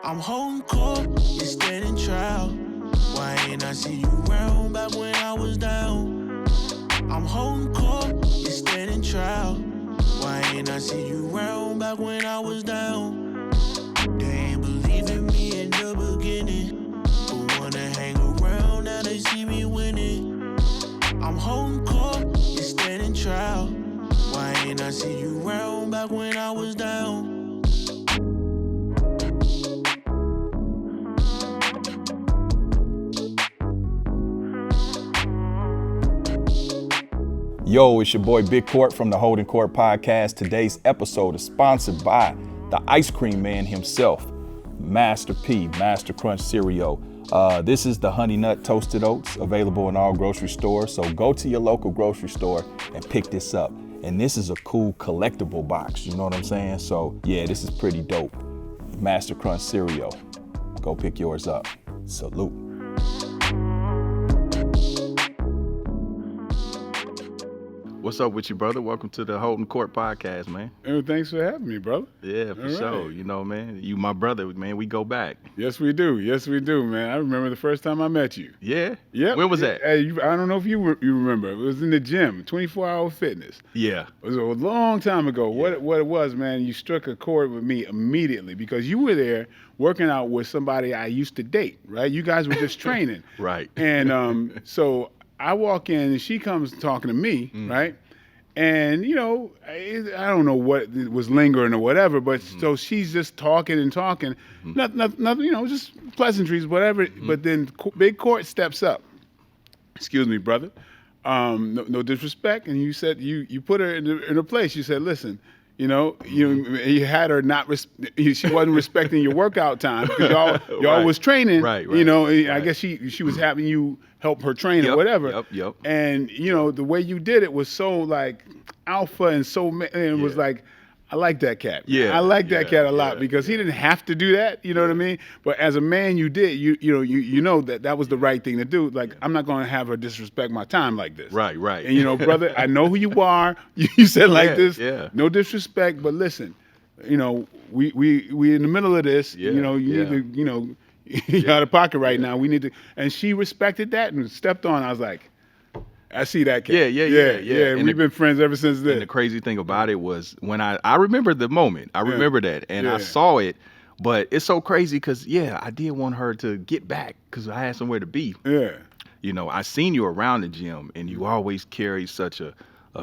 I'm holding court, you standing trial. Why ain't I see you round back when I was down? I'm holding court, you standing trial. Why ain't I see you round back when I was down? They ain't believe in me in the beginning, but wanna hang around now they see me winning. I'm holding court, you standing trial. Why ain't I see you round back when I was down? Yo, it's your boy Big Court from the Holding Court Podcast. Today's episode is sponsored by the ice cream man himself, Master P, Master Crunch Cereal. This is the Honey Nut Toasted Oats, available in all grocery stores. So go to your local grocery store and pick this up. And this is a cool collectible box, you know what I'm saying? So yeah, this is pretty dope. Master Crunch Cereal. Go pick yours up. Salute. What's up with you, brother? Welcome to the Holding Court Podcast, man. Thanks for having me, brother. Yeah, for sure. You know, man, you my brother, man. We go back. Yes, we do. Yes, we do, man. I remember the first time I met you. Yeah? Yep. When was that? I don't know if you remember. It was in the gym, 24-hour fitness. Yeah. It was a long time ago. Yeah. What it was, man, you struck a chord with me immediately because you were there working out with somebody I used to date, right? You guys were just training. Right. And so I walk in and she comes talking to me, right? And, you know, I don't know what was lingering or whatever, but so she's just talking and talking, nothing, you know, just pleasantries, whatever. But then Big Court steps up. Excuse me, brother. No disrespect. And you said you put her in her place. You said, listen, you know, you had her not, she wasn't respecting your workout time because y'all Right. was training. Right. You know, Right. I guess she was having you help her train or whatever. Yep. And, you know, the way you did it was so like alpha and so, and it was like, I like that cat. Yeah. I like that cat a lot because he didn't have to do that. You know what I mean? But as a man, you did. You know that was the right thing to do. Like, I'm not going to have her disrespect my time like this. Right. And, you know, brother, I know who you are. You said like this. Yeah. No disrespect, but listen, you know, we in the middle of this. Yeah, you know, you need to, you know, you're out of pocket right now. We need to. And she respected that and stepped on. I was like, I see that cat. Yeah. And we've been friends ever since then. And the crazy thing about it was when I remember the moment. I remember that. And I saw it. But it's so crazy because, I did want her to get back because I had somewhere to be. Yeah. You know, I seen you around the gym and you always carry such a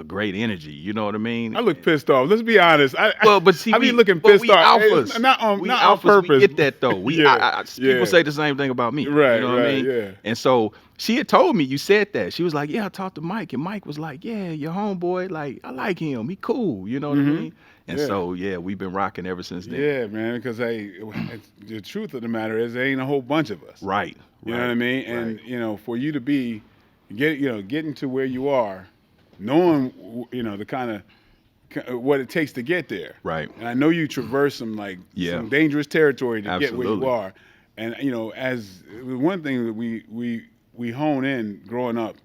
great energy. You know what I mean? I look pissed off. Let's be honest. But see, I be looking pissed off. Alphas. Not on alphas, purpose. We get that though. People say the same thing about me. Right. You know what I mean? Yeah. And so she had told me you said that. She was like, "Yeah, I talked to Mike," and Mike was like, "Yeah, your homeboy. Like, I like him. He cool." You know what I mean? And so we've been rocking ever since then. Yeah, man. Because the truth of the matter is, there ain't a whole bunch of us. Right. You know what I mean? And you know, for you to getting to where you are, knowing the kind of what it takes to get there. Right. And I know you traverse some some dangerous territory to get where you are. And you know, as one thing that we hone in growing up,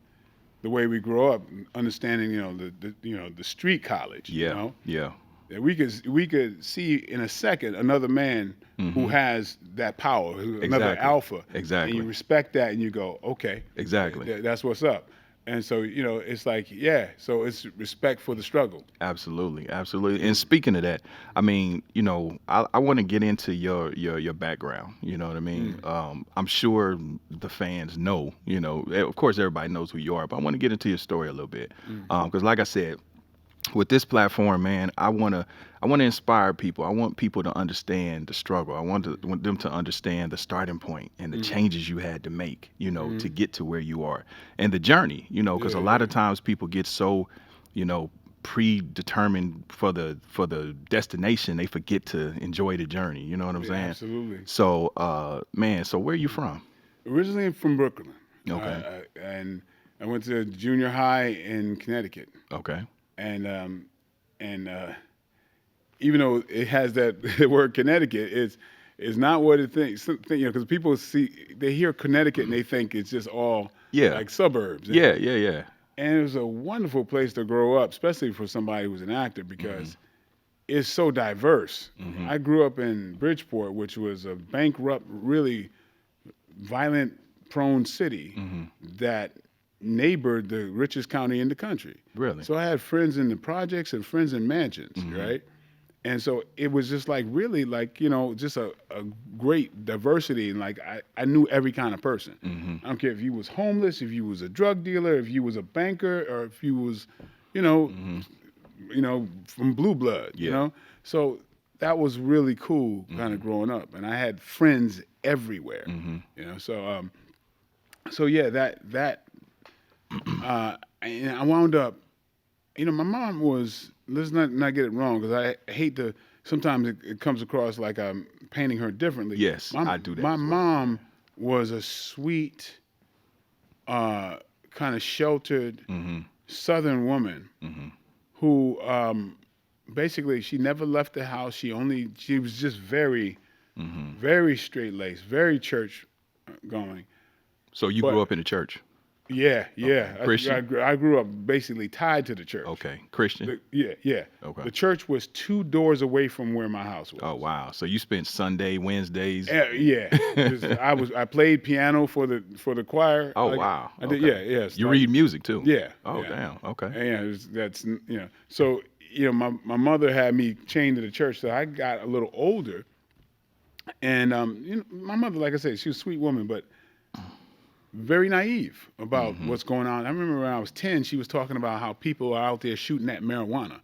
the way we grow up, understanding the street college. Yeah. You know? Yeah. That we could see in a second another man who has that power, another alpha. Exactly. And you respect that, and you go, okay. Exactly. That's what's up. And so, you know, it's like, so it's respect for the struggle. Absolutely. And speaking of that, I mean, you know, I want to get into your background. You know what I mean? I'm sure the fans know, you know, of course everybody knows who you are, but I want to get into your story a little bit. Because like I said, with this platform, man, I want to inspire people. I want people to understand the struggle. I want them to understand the starting point and the changes you had to make, you know, to get to where you are and the journey, you know, because a lot of times people get so, you know, predetermined for the destination, they forget to enjoy the journey. You know what I'm saying? Absolutely. So, man, so where are you from? Originally I'm from Brooklyn. Okay. And I went to junior high in Connecticut. Okay. And even though it has that word Connecticut, it's not what it thinks. You know, because people they hear Connecticut and they think it's just all like suburbs. Yeah. And it was a wonderful place to grow up, especially for somebody who's an actor, because is so diverse. I grew up in Bridgeport, which was a bankrupt, really violent-prone city that neighbored the richest county in the country. Really? So I had friends in the projects and friends in mansions, right? And so it was just like really like, just a great diversity. And like I knew every kind of person. I don't care if you was homeless, if you was a drug dealer, if you was a banker, or if you was, from blue blood, So that was really cool kind of growing up. And I had friends everywhere, So yeah, that and I wound up, my mom was, let's not get it wrong, because I hate to, sometimes it comes across like I'm painting her differently. Yes, I do that. My mom was a sweet, kind of sheltered Southern woman who basically she never left the house. She was just very, very straight-laced, very church going. So you grew up in the church? Yeah. Christian? I grew up basically tied to the church. Okay. Christian? Yeah. Okay. The church was 2 doors away from where my house was. Oh, wow. So you spent Sunday, Wednesdays? Yeah. I played piano for the choir. Oh, wow. I did, okay. yeah. You read music too? Yeah. Oh, yeah. damn. Okay. Yeah, So, my mother had me chained to the church, so I got a little older. And, my mother, like I said, she was a sweet woman, but very naive about what's going on. I remember when I was 10, she was talking about how people are out there shooting at marijuana.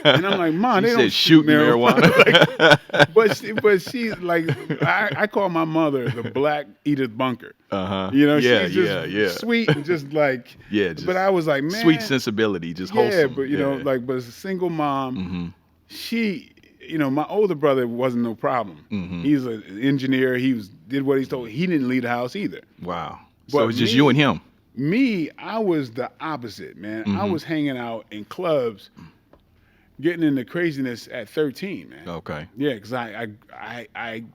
And I'm like, Mom, they don't shoot marijuana. but she like, I call my mother the Black Edith Bunker. She's just sweet and just like, but I was like, man. Sweet sensibility, just wholesome. But but as a single mom, she, my older brother wasn't no problem. He's an engineer. Did what he's told. He didn't leave the house either. Wow. So it was just you and him. Me, I was the opposite, man. I was hanging out in clubs, getting into craziness at 13, man. Okay. Yeah, because I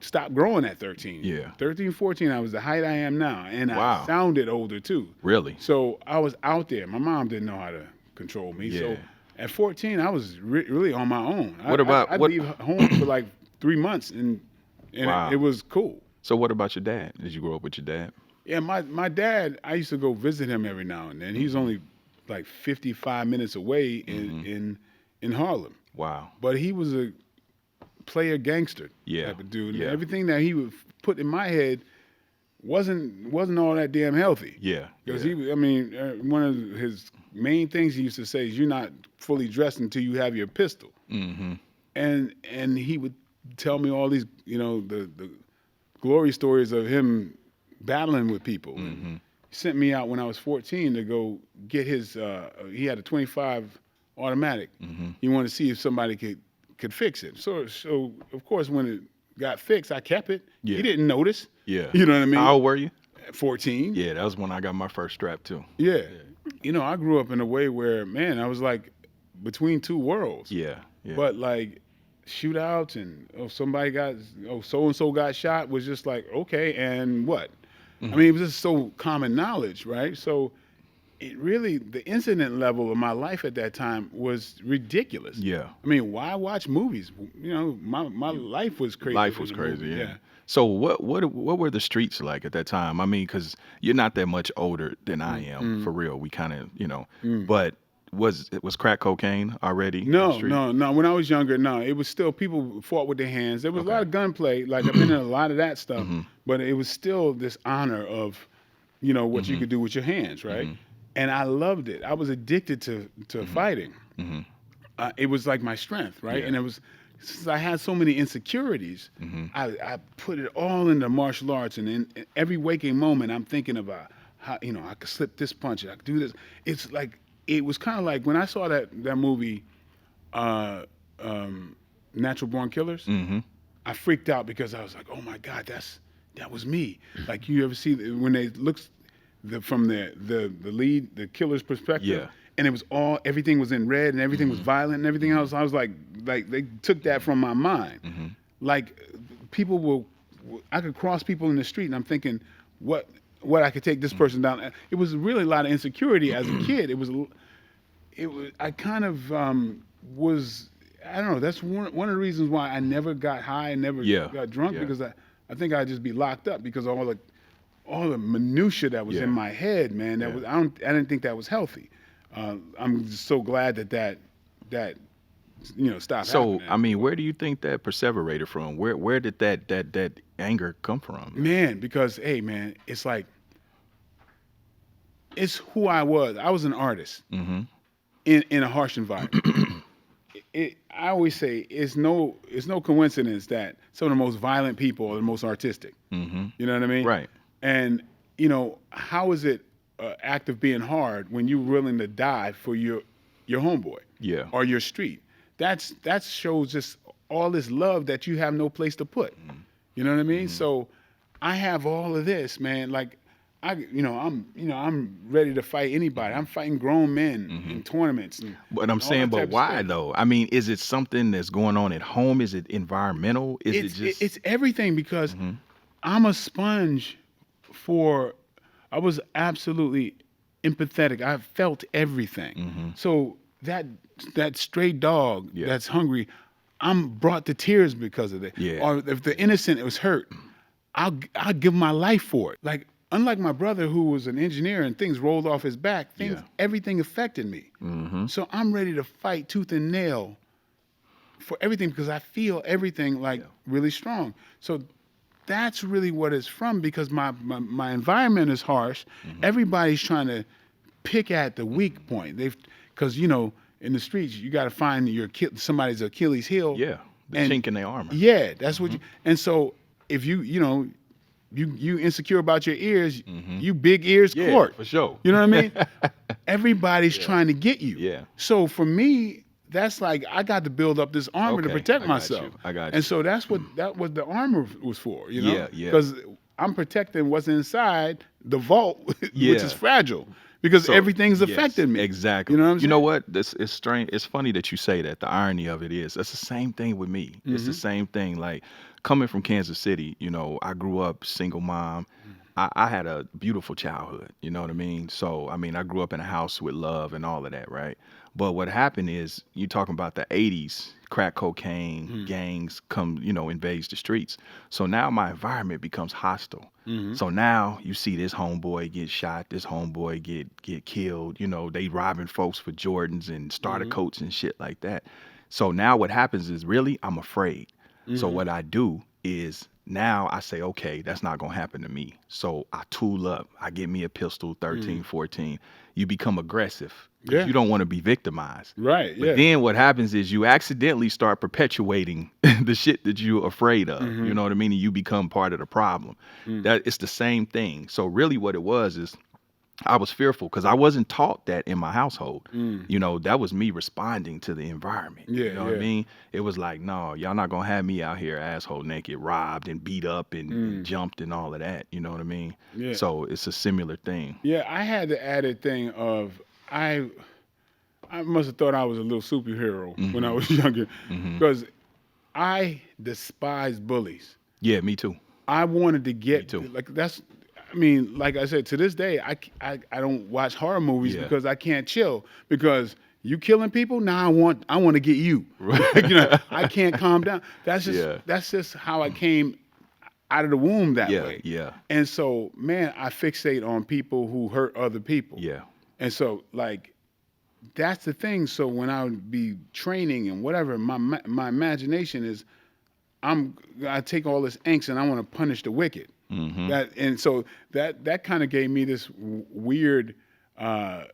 stopped growing at 13. Yeah. 13, 14, I was the height I am now. And wow. I sounded older, too. Really? So I was out there. My mom didn't know how to control me. Yeah. So at 14, I was really on my own. I'd leave home for like 3 months, and wow. it was cool. So what about your dad? Did you grow up with your dad? Yeah, my dad, I used to go visit him every now and then. He's only like 55 minutes away in Harlem. Wow. But he was a player gangster type of dude. And everything that he would put in my head wasn't all that damn healthy. Yeah. Because one of his main things he used to say is, you're not fully dressed until you have your pistol. And he would tell me all these, the glory stories of him battling with people. He sent me out when I was 14 to go get his, he had a 25 automatic. He wanted to see if somebody could fix it. So of course, when it got fixed, I kept it. Yeah. He didn't notice. Yeah. You know what I mean? How old were you? 14. Yeah, that was when I got my first strap too. Yeah. I grew up in a way where, man, I was like between two worlds. Yeah. But like shootouts and so-and-so got shot was just like, okay, and what? I mean, it was just so common knowledge, right? So it really, the incident level of my life at that time was ridiculous. Yeah. I mean, why watch movies? My life was crazy. Life was crazy, yeah. So what were the streets like at that time? I mean, because you're not that much older than I am, for real. We kind of, but was crack cocaine already? No. When I was younger, no. It was still, people fought with their hands. There was a lot of gunplay. Like, I've been in a lot of that stuff. But it was still this honor of, what you could do with your hands, right? And I loved it. I was addicted to fighting. It was like my strength, right? Yeah. And it was, since I had so many insecurities, I put it all into martial arts. And in every waking moment, I'm thinking about how, I could slip this punch, I could do this. It's like, it was kind of like when I saw that movie, Natural Born Killers, I freaked out because I was like, oh my God, that was me. Like, you ever see when they looks from the lead, the killer's perspective, and it was everything was in red and everything was violent and everything else. I was like they took that from my mind. Like, I could cross people in the street and I'm thinking, what I could take this person down. It was really a lot of insecurity as a kid. I kind of I don't know. That's one of the reasons why I never got high and never Yeah. got drunk Yeah. because I think I'd just be locked up because of all the minutia that was Yeah. in my head, man. That Yeah. was I didn't think that was healthy. I'm just so glad that stopped So, happening. I mean, where do you think that perseverated from? Where did that anger come from? Man, because hey, man, it's like it's who I was. I was an artist Mm-hmm. in a harsh environment. I always say it's no coincidence that some of the most violent people are the most artistic. Mm-hmm. You know what I mean? Right. And how is it an act of being hard when you're willing to die for your homeboy? Yeah. Or your street? That shows just all this love that you have no place to put. You know what I mean? So I have all of this, man. Like I'm ready to fight anybody. I'm fighting grown men in tournaments. But I'm all saying, that type but of why stuff. though? I mean, is it something that's going on at home? Is it environmental? Is it just? It's everything because I'm a sponge for. I was absolutely empathetic. I felt everything. So that stray dog Yeah. that's hungry, I'm brought to tears because of it. Yeah. Or if the innocent was hurt, I'll give my life for it. Like unlike my brother who was an engineer and things rolled off his back, Yeah. everything affected me. So I'm ready to fight tooth and nail for everything because I feel everything like really strong. So that's really what it's from because my environment is harsh. Everybody's trying to pick at the weak point. Because in the streets you got to find somebody's Achilles heel. Yeah. The And- chink in their armor. Yeah, that's what you. And so if you insecure about your ears, you big ears Yeah, court. for sure. You know what I mean? Everybody's trying to get you. Yeah. So for me, that's like I got to build up this armor to Okay, protect I got myself. you. I got you. And so that's what the armor was for. Yeah, yeah. Because I'm protecting what's inside the vault, which Yeah. is fragile. Because So, everything's yes, affecting me. Exactly. You know what I'm saying? You know what? This is strange. It's funny that you say that. The irony of it is, it's the same thing with me. It's the same thing. Like coming from Kansas City, I grew up single mom. I had a beautiful childhood. You know what I mean? So, I mean, I grew up in a house with love and all of that, right? But what happened is, you talking about the 80s, crack cocaine, gangs invades the streets. So now my environment becomes hostile. So now you see this homeboy get shot, this homeboy get killed. They robbing folks for Jordans and starter coats and shit like that. So now what happens is really I'm afraid. So what I do is now I say, okay, that's not going to happen to me. So I tool up. I get me a pistol, 13, 14. You become aggressive. 'Cause Yeah. You don't want to be victimized. Right. But Yeah. then what happens is you accidentally start perpetuating the shit that you're afraid of. You know what I mean? And you become part of the problem. That it's the same thing. So really what it was is I was fearful because I wasn't taught that in my household. That was me responding to the environment. Yeah, You know what I yeah. mean? It was like, no, y'all not gonna have me out here asshole naked, robbed and beat up and jumped and all of that. You know what I mean? Yeah. So it's a similar thing. Yeah, I had the added thing of I must have thought I was a little superhero when I was younger because I despise bullies. Yeah, me too. I wanted to get too. like that's. I mean, like I said, to this day, I don't watch horror movies Yeah. because I can't chill because you killing people. Now I want to get you. I can't calm down. That's just how I came out of the womb that Yeah, way. yeah. And so, man, I fixate on people who hurt other people. Yeah. And so, like, that's the thing. So when I would be training and whatever, my imagination is, I take all this angst and I want to punish the wicked. So that kind of gave me this weird, I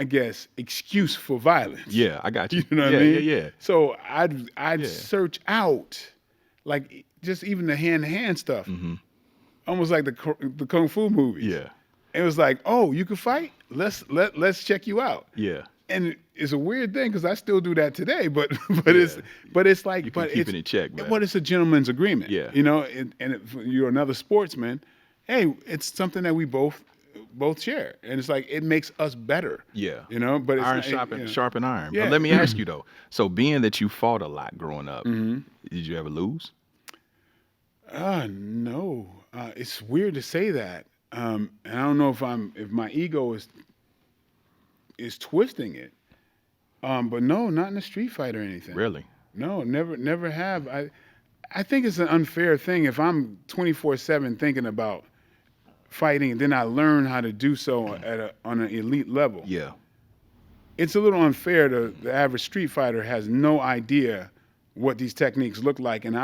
guess, excuse for violence. Yeah, I got you. You know what yeah, I mean? Yeah. So I'd Yeah. search out, like, just even the hand-to-hand stuff, almost like the kung fu movies. Yeah. It was like, oh, you can fight? Let's check you out. Yeah. And it's a weird thing because I still do that today, but it's like You can keep it in check, man. But it's a gentleman's agreement. Yeah. And if you're another sportsman, hey, it's something that we both share, and it's like it makes us better. Yeah. But it's Iron sharpen iron. Yeah. But let me ask you though. So being that you fought a lot growing up, did you ever lose? No. It's weird to say that. And I don't know if my ego is twisting it. But no, not in a street fight or anything. Really? No, never have. I think it's an unfair thing if I'm 24/7 thinking about fighting and then I learn how to do so on an elite level. Yeah. It's a little unfair to the average street fighter has no idea what these techniques look like. And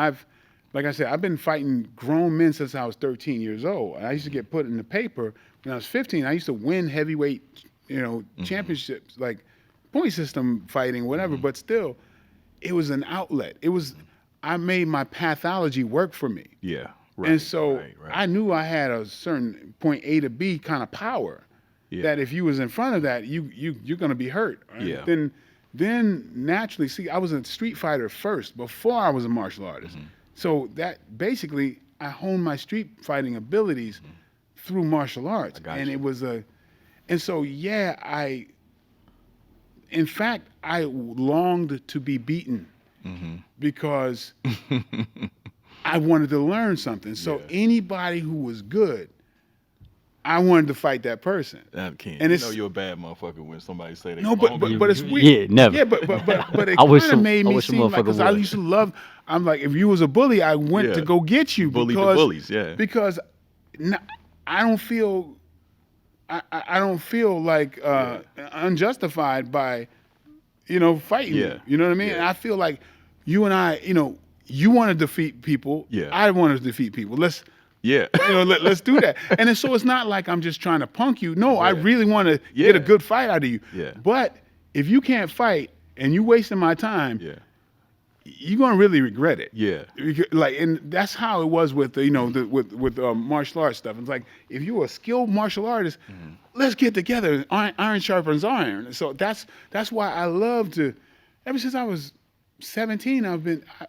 like I said, I've been fighting grown men since I was 13 years old. I used to get put in the paper when I was 15. I used to win heavyweight, championships, like point system fighting, whatever. But still, it was an outlet. I made my pathology work for me. Yeah. Right, and so right. I knew I had a certain point A to B kind of power. Yeah. That if you was in front of that, you're gonna be hurt. Right? Yeah. Then naturally, see, I was a street fighter first before I was a martial artist. So that basically I honed my street fighting abilities through martial arts, and it was and so in fact, I longed to be beaten because I wanted to learn something. So anybody who was good, I wanted to fight that person. And you're a bad motherfucker when somebody say that. No, but it's weird. Yeah, never. Yeah, but it kind of made me seem like, because I used to love. I'm like, if you was a bully, I went to go get you. Bully the bullies, yeah. Because I don't feel. I don't feel like unjustified by, fighting you. You know what I mean? Yeah. And I feel like you and I, you want to defeat people. Yeah. I want to defeat people. Let's do that. And so it's not like I'm just trying to punk you. No, I really want to get a good fight out of you. Yeah. But if you can't fight and you wasting my time, you're gonna really regret it. Yeah. And that's how it was with with martial arts stuff. It's like if you're a skilled martial artist, let's get together. Iron sharpens iron. So that's why I love to. Ever since I was 17,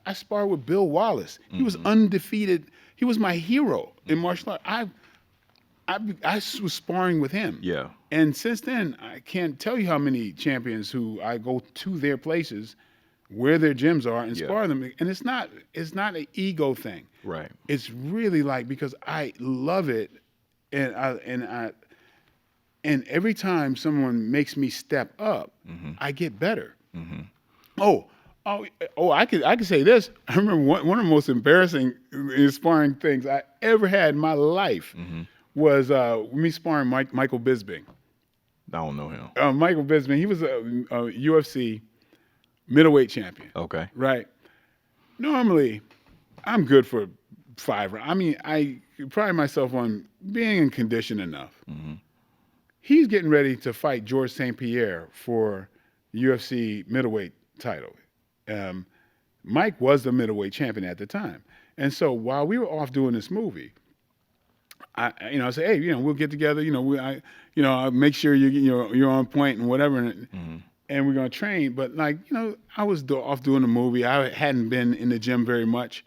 I sparred with Bill Wallace. He was undefeated. He was my hero in martial arts. I was sparring with him. Yeah. And since then, I can't tell you how many champions who I go to their places, where their gyms are, and spar them. And it's not an ego thing. Right. It's really like because I love it, and every time someone makes me step up, I get better. I could say this. I remember one of the most embarrassing sparring things I ever had in my life was me sparring Michael Bisping. I don't know him. Michael Bisping, he was a UFC middleweight champion. Okay. Right. Normally, I'm good for 5 rounds. I mean, I pride myself on being in condition enough. He's getting ready to fight George St. Pierre for UFC middleweight title. Mike was the middleweight champion at the time. And so while we were off doing this movie, I say, hey, we'll get together. I'll make sure you're on point and whatever, and we're gonna train. But I was off doing the movie. I hadn't been in the gym very much,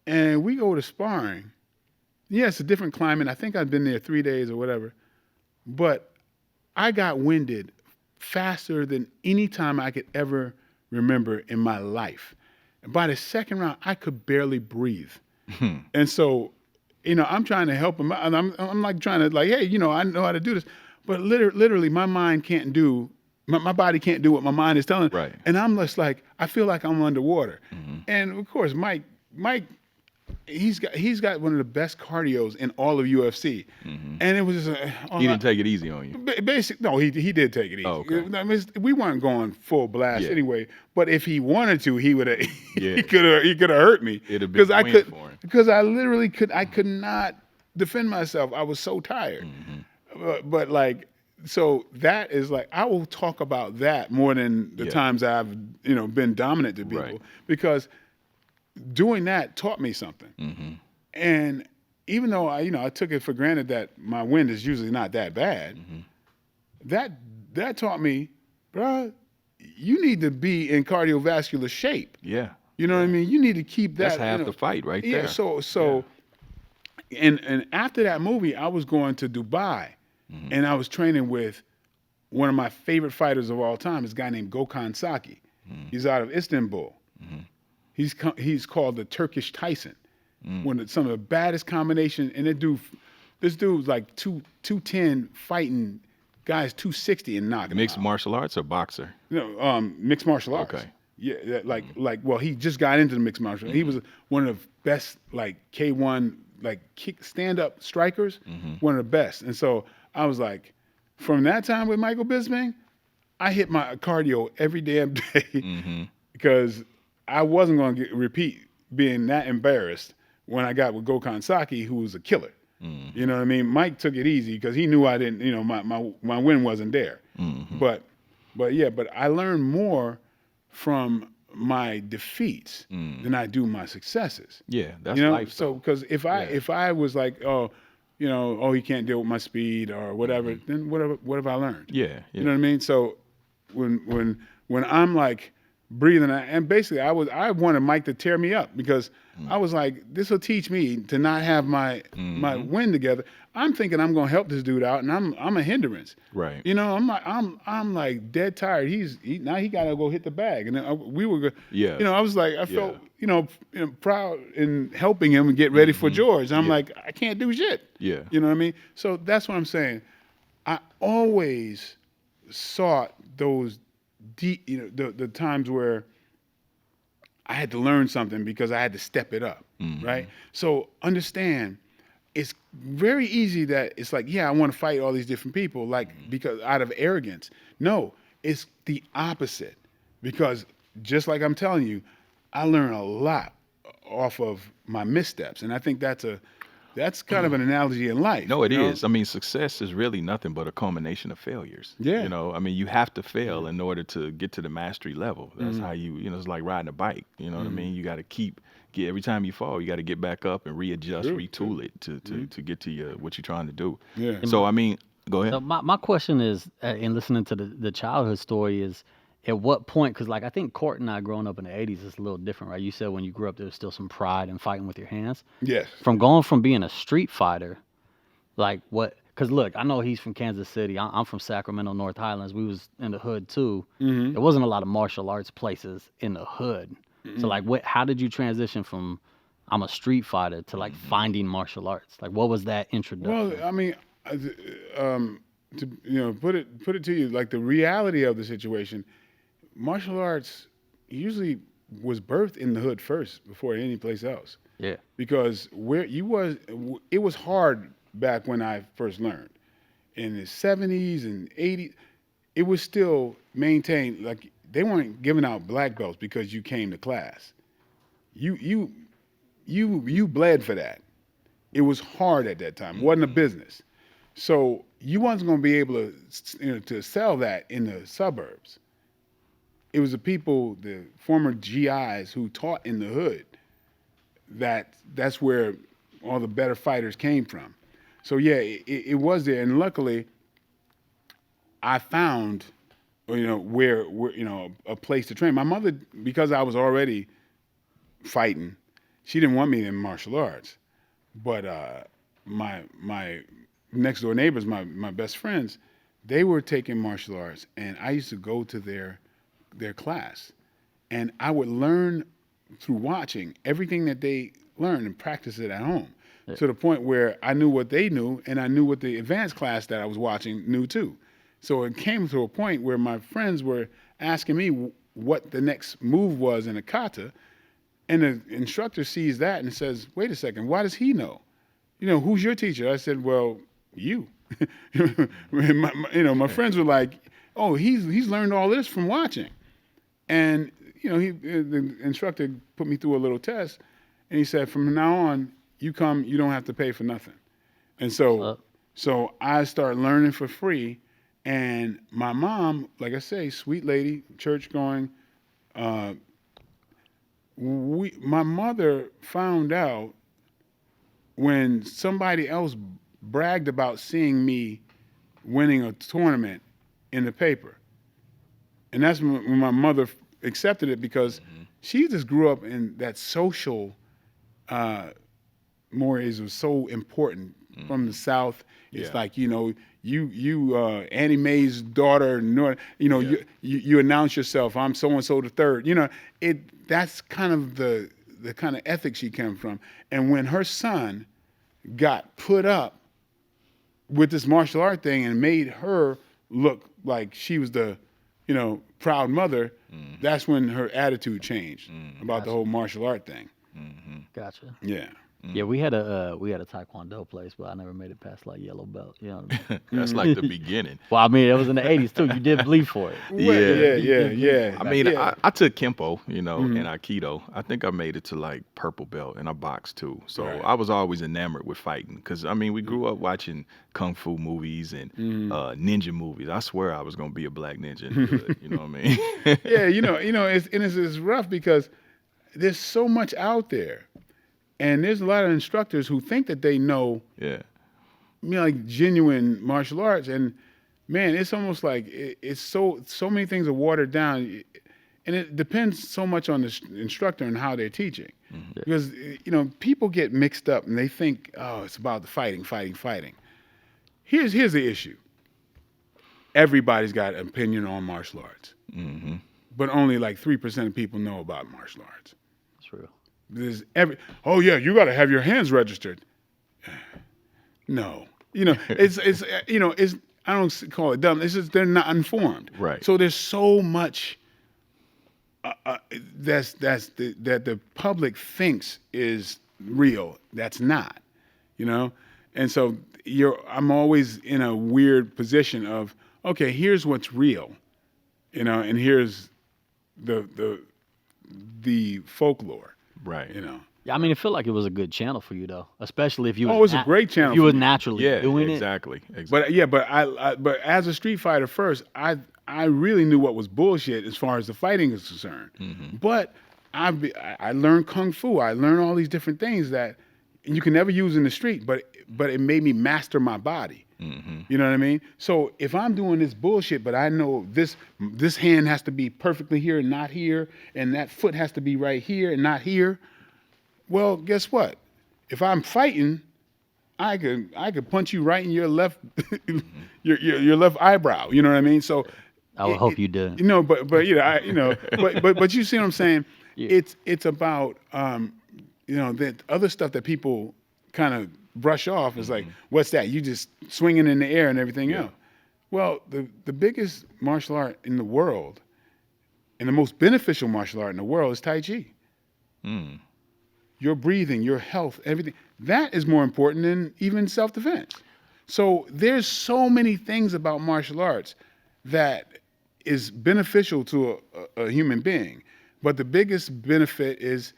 and we go to sparring. Yeah, it's a different climate. I think I'd been there 3 days or whatever, but I got winded faster than any time I could ever remember in my life. And by the second round, I could barely breathe. And so, I'm trying to help him out. And I'm like trying to hey, I know how to do this. But literally my mind can't do, my body can't do what my mind is telling. Right. And I'm just like, I feel like I'm underwater. And of course, Mike, he's got one of the best cardios in all of UFC. And it was just he didn't take it easy on you. No, he did take it easy. Oh, okay. I mean, we weren't going full blast anyway. But if he wanted to, he would have. Yeah. he could have hurt me. It'd have been a win for him. Because I literally could not defend myself. I was so tired. But so that is I will talk about that more than the times I've been dominant to people, because doing that taught me something. And even though I took it for granted that my wind is usually not that bad, that taught me, bruh, you need to be in cardiovascular shape. Yeah. You know what I mean? You need to keep that. That's half the fight right there. So and after that movie, I was going to Dubai, and I was training with one of my favorite fighters of all time, this guy named Gökhan Saki. He's out of Istanbul. He's called the Turkish Tyson. Some of the baddest combination, and this dude's like 210 fighting guys 260 and knock him Mixed out. martial arts or boxer? Mixed martial arts. Okay. Yeah, well, he just got into the mixed martial arts. He was one of the best, like, K1, like, stand-up strikers, one of the best. And so I was like, from that time with Michael Bisping, I hit my cardio every damn day because I wasn't going to repeat being that embarrassed when I got with Gokhan Saki, who was a killer. You know what I mean? Mike took it easy because he knew I didn't, my win wasn't there. But I learned more from my defeats than I do my successes. Yeah, that's life. So because if I was like, he can't deal with my speed or whatever, then what have I learned? Yeah. You know what I mean? So when I'm like breathing, and basically I wanted Mike to tear me up because I was like, this will teach me to not have my win together. I'm thinking I'm gonna help this dude out, and I'm a hindrance. Right. I'm like dead tired. Now he gotta go hit the bag, and then we were. Yeah. I was like, I felt proud in helping him and get ready for George. I'm like, I can't do shit. Yeah. You know what I mean? So that's what I'm saying. I always sought those deep, the times where I had to learn something because I had to step it up, right? So understand, it's very easy that it's like, I want to fight all these different people, like because out of arrogance. No, it's the opposite, because just like I'm telling you, I learn a lot off of my missteps, and I think that's kind of an analogy in life. No, it is. I mean, success is really nothing but a culmination of failures. Yeah. I mean, you have to fail in order to get to the mastery level. That's how you, it's like riding a bike. You know what I mean? You got to every time you fall, you got to get back up and readjust, retool it to get to what you're trying to do. Yeah. So, I mean, go ahead. So my question is, in listening to the childhood story, is at what point, because like I think Court and I growing up in the 80s is a little different, right? You said when you grew up there was still some pride in fighting with your hands. Yes. From being a street fighter, like what, because look, I know he's from Kansas City. I'm from Sacramento, North Highlands. We was in the hood too. There wasn't a lot of martial arts places in the hood. So like how did you transition from I'm a street fighter to like finding martial arts? Like what was that introduction? Well, I mean, to put it to you, like the reality of the situation, martial arts usually was birthed in the hood first before any place else. Yeah. Because it was hard back when I first learned. In the 70s and 80s, it was still maintained, like they weren't giving out black belts because you came to class. You bled for that. It was hard at that time. It wasn't a business. So you wasn't going to be able to sell that in the suburbs. It was the former GIs who taught in the hood, that's where all the better fighters came from. So yeah, it was there, and luckily, I found, where a place to train. My mother, because I was already fighting, she didn't want me in martial arts, but my next door neighbors, my best friends, they were taking martial arts, and I used to go to their class, and I would learn through watching everything that they learned and practice it at home, to the point where I knew what they knew, and I knew what the advanced class that I was watching knew too. So it came to a point where my friends were asking me what the next move was in a kata, and the instructor sees that and says, "Wait a second, why does he know? Who's your teacher?" I said, "Well, you." My friends were like, "Oh, he's learned all this from watching." And the instructor put me through a little test, and he said, "From now on, you don't have to pay for nothing." And so I started learning for free. And my mom, like I say, sweet lady, church going. My mother found out when somebody else bragged about seeing me winning a tournament in the paper. And that's when my mother accepted it, because she just grew up in that social mores was so important from the South. It's like, you Annie Mae's daughter, you announce yourself, I'm so-and-so the third. That's kind of the kind of ethic she came from. And when her son got put up with this martial art thing and made her look like she was the, proud mother, that's when her attitude changed about the whole martial art thing. Gotcha. Yeah. Yeah, we had a taekwondo place, but I never made it past like yellow belt. You know what I mean? That's like the beginning. Well, I mean, it was in the '80s too. You did bleed for it. Yeah. I mean, Yeah. I took Kempo, and Aikido. I think I made it to like purple belt, and I boxed too. So Right. I was always enamored with fighting because, I mean, we grew up watching kung fu movies and ninja movies. I swear I was going to be a black ninja in the hood, you know what I mean? Yeah, it's rough because there's so much out there. And there's a lot of instructors who think that they know, Yeah. like genuine martial arts, and man, it's almost like it's so many things are watered down, and it depends so much on the instructor and how they're teaching, because people get mixed up and they think, oh, it's about the fighting. Here's the issue. Everybody's got an opinion on martial arts, but only like 3% of people know about martial arts. True. There's you got to have your hands registered. No, it's I don't call it dumb. It's just they're not informed. Right. So there's so much that the public thinks is real. That's not, and so I'm always in a weird position of, okay, here's what's real, and here's the folklore. Right. Yeah, I mean, it felt like it was a good channel for you though, especially if you. Oh, it was a great channel If you for were me. naturally Yeah, doing exactly. But but as a street fighter first, I really knew what was bullshit as far as the fighting is concerned. But I learned kung fu. I learned all these different things that you can never use in the street. But it made me master my body. You know what I mean? So if I'm doing this bullshit, but I know this hand has to be perfectly here and not here, and that foot has to be right here and not here. Well, guess what? If I'm fighting, I could punch you right in your left your left eyebrow. You know what I mean? So I would hope you did. but you see what I'm saying? Yeah. It's about that other stuff that people kind of brush off is like, what's that? You just swinging in the air and everything else. Well, the biggest martial art in the world and the most beneficial martial art in the world is Tai Chi. Your breathing, your health, everything. That is more important than even self-defense. So there's so many things about martial arts that is beneficial to a human being. But the biggest benefit is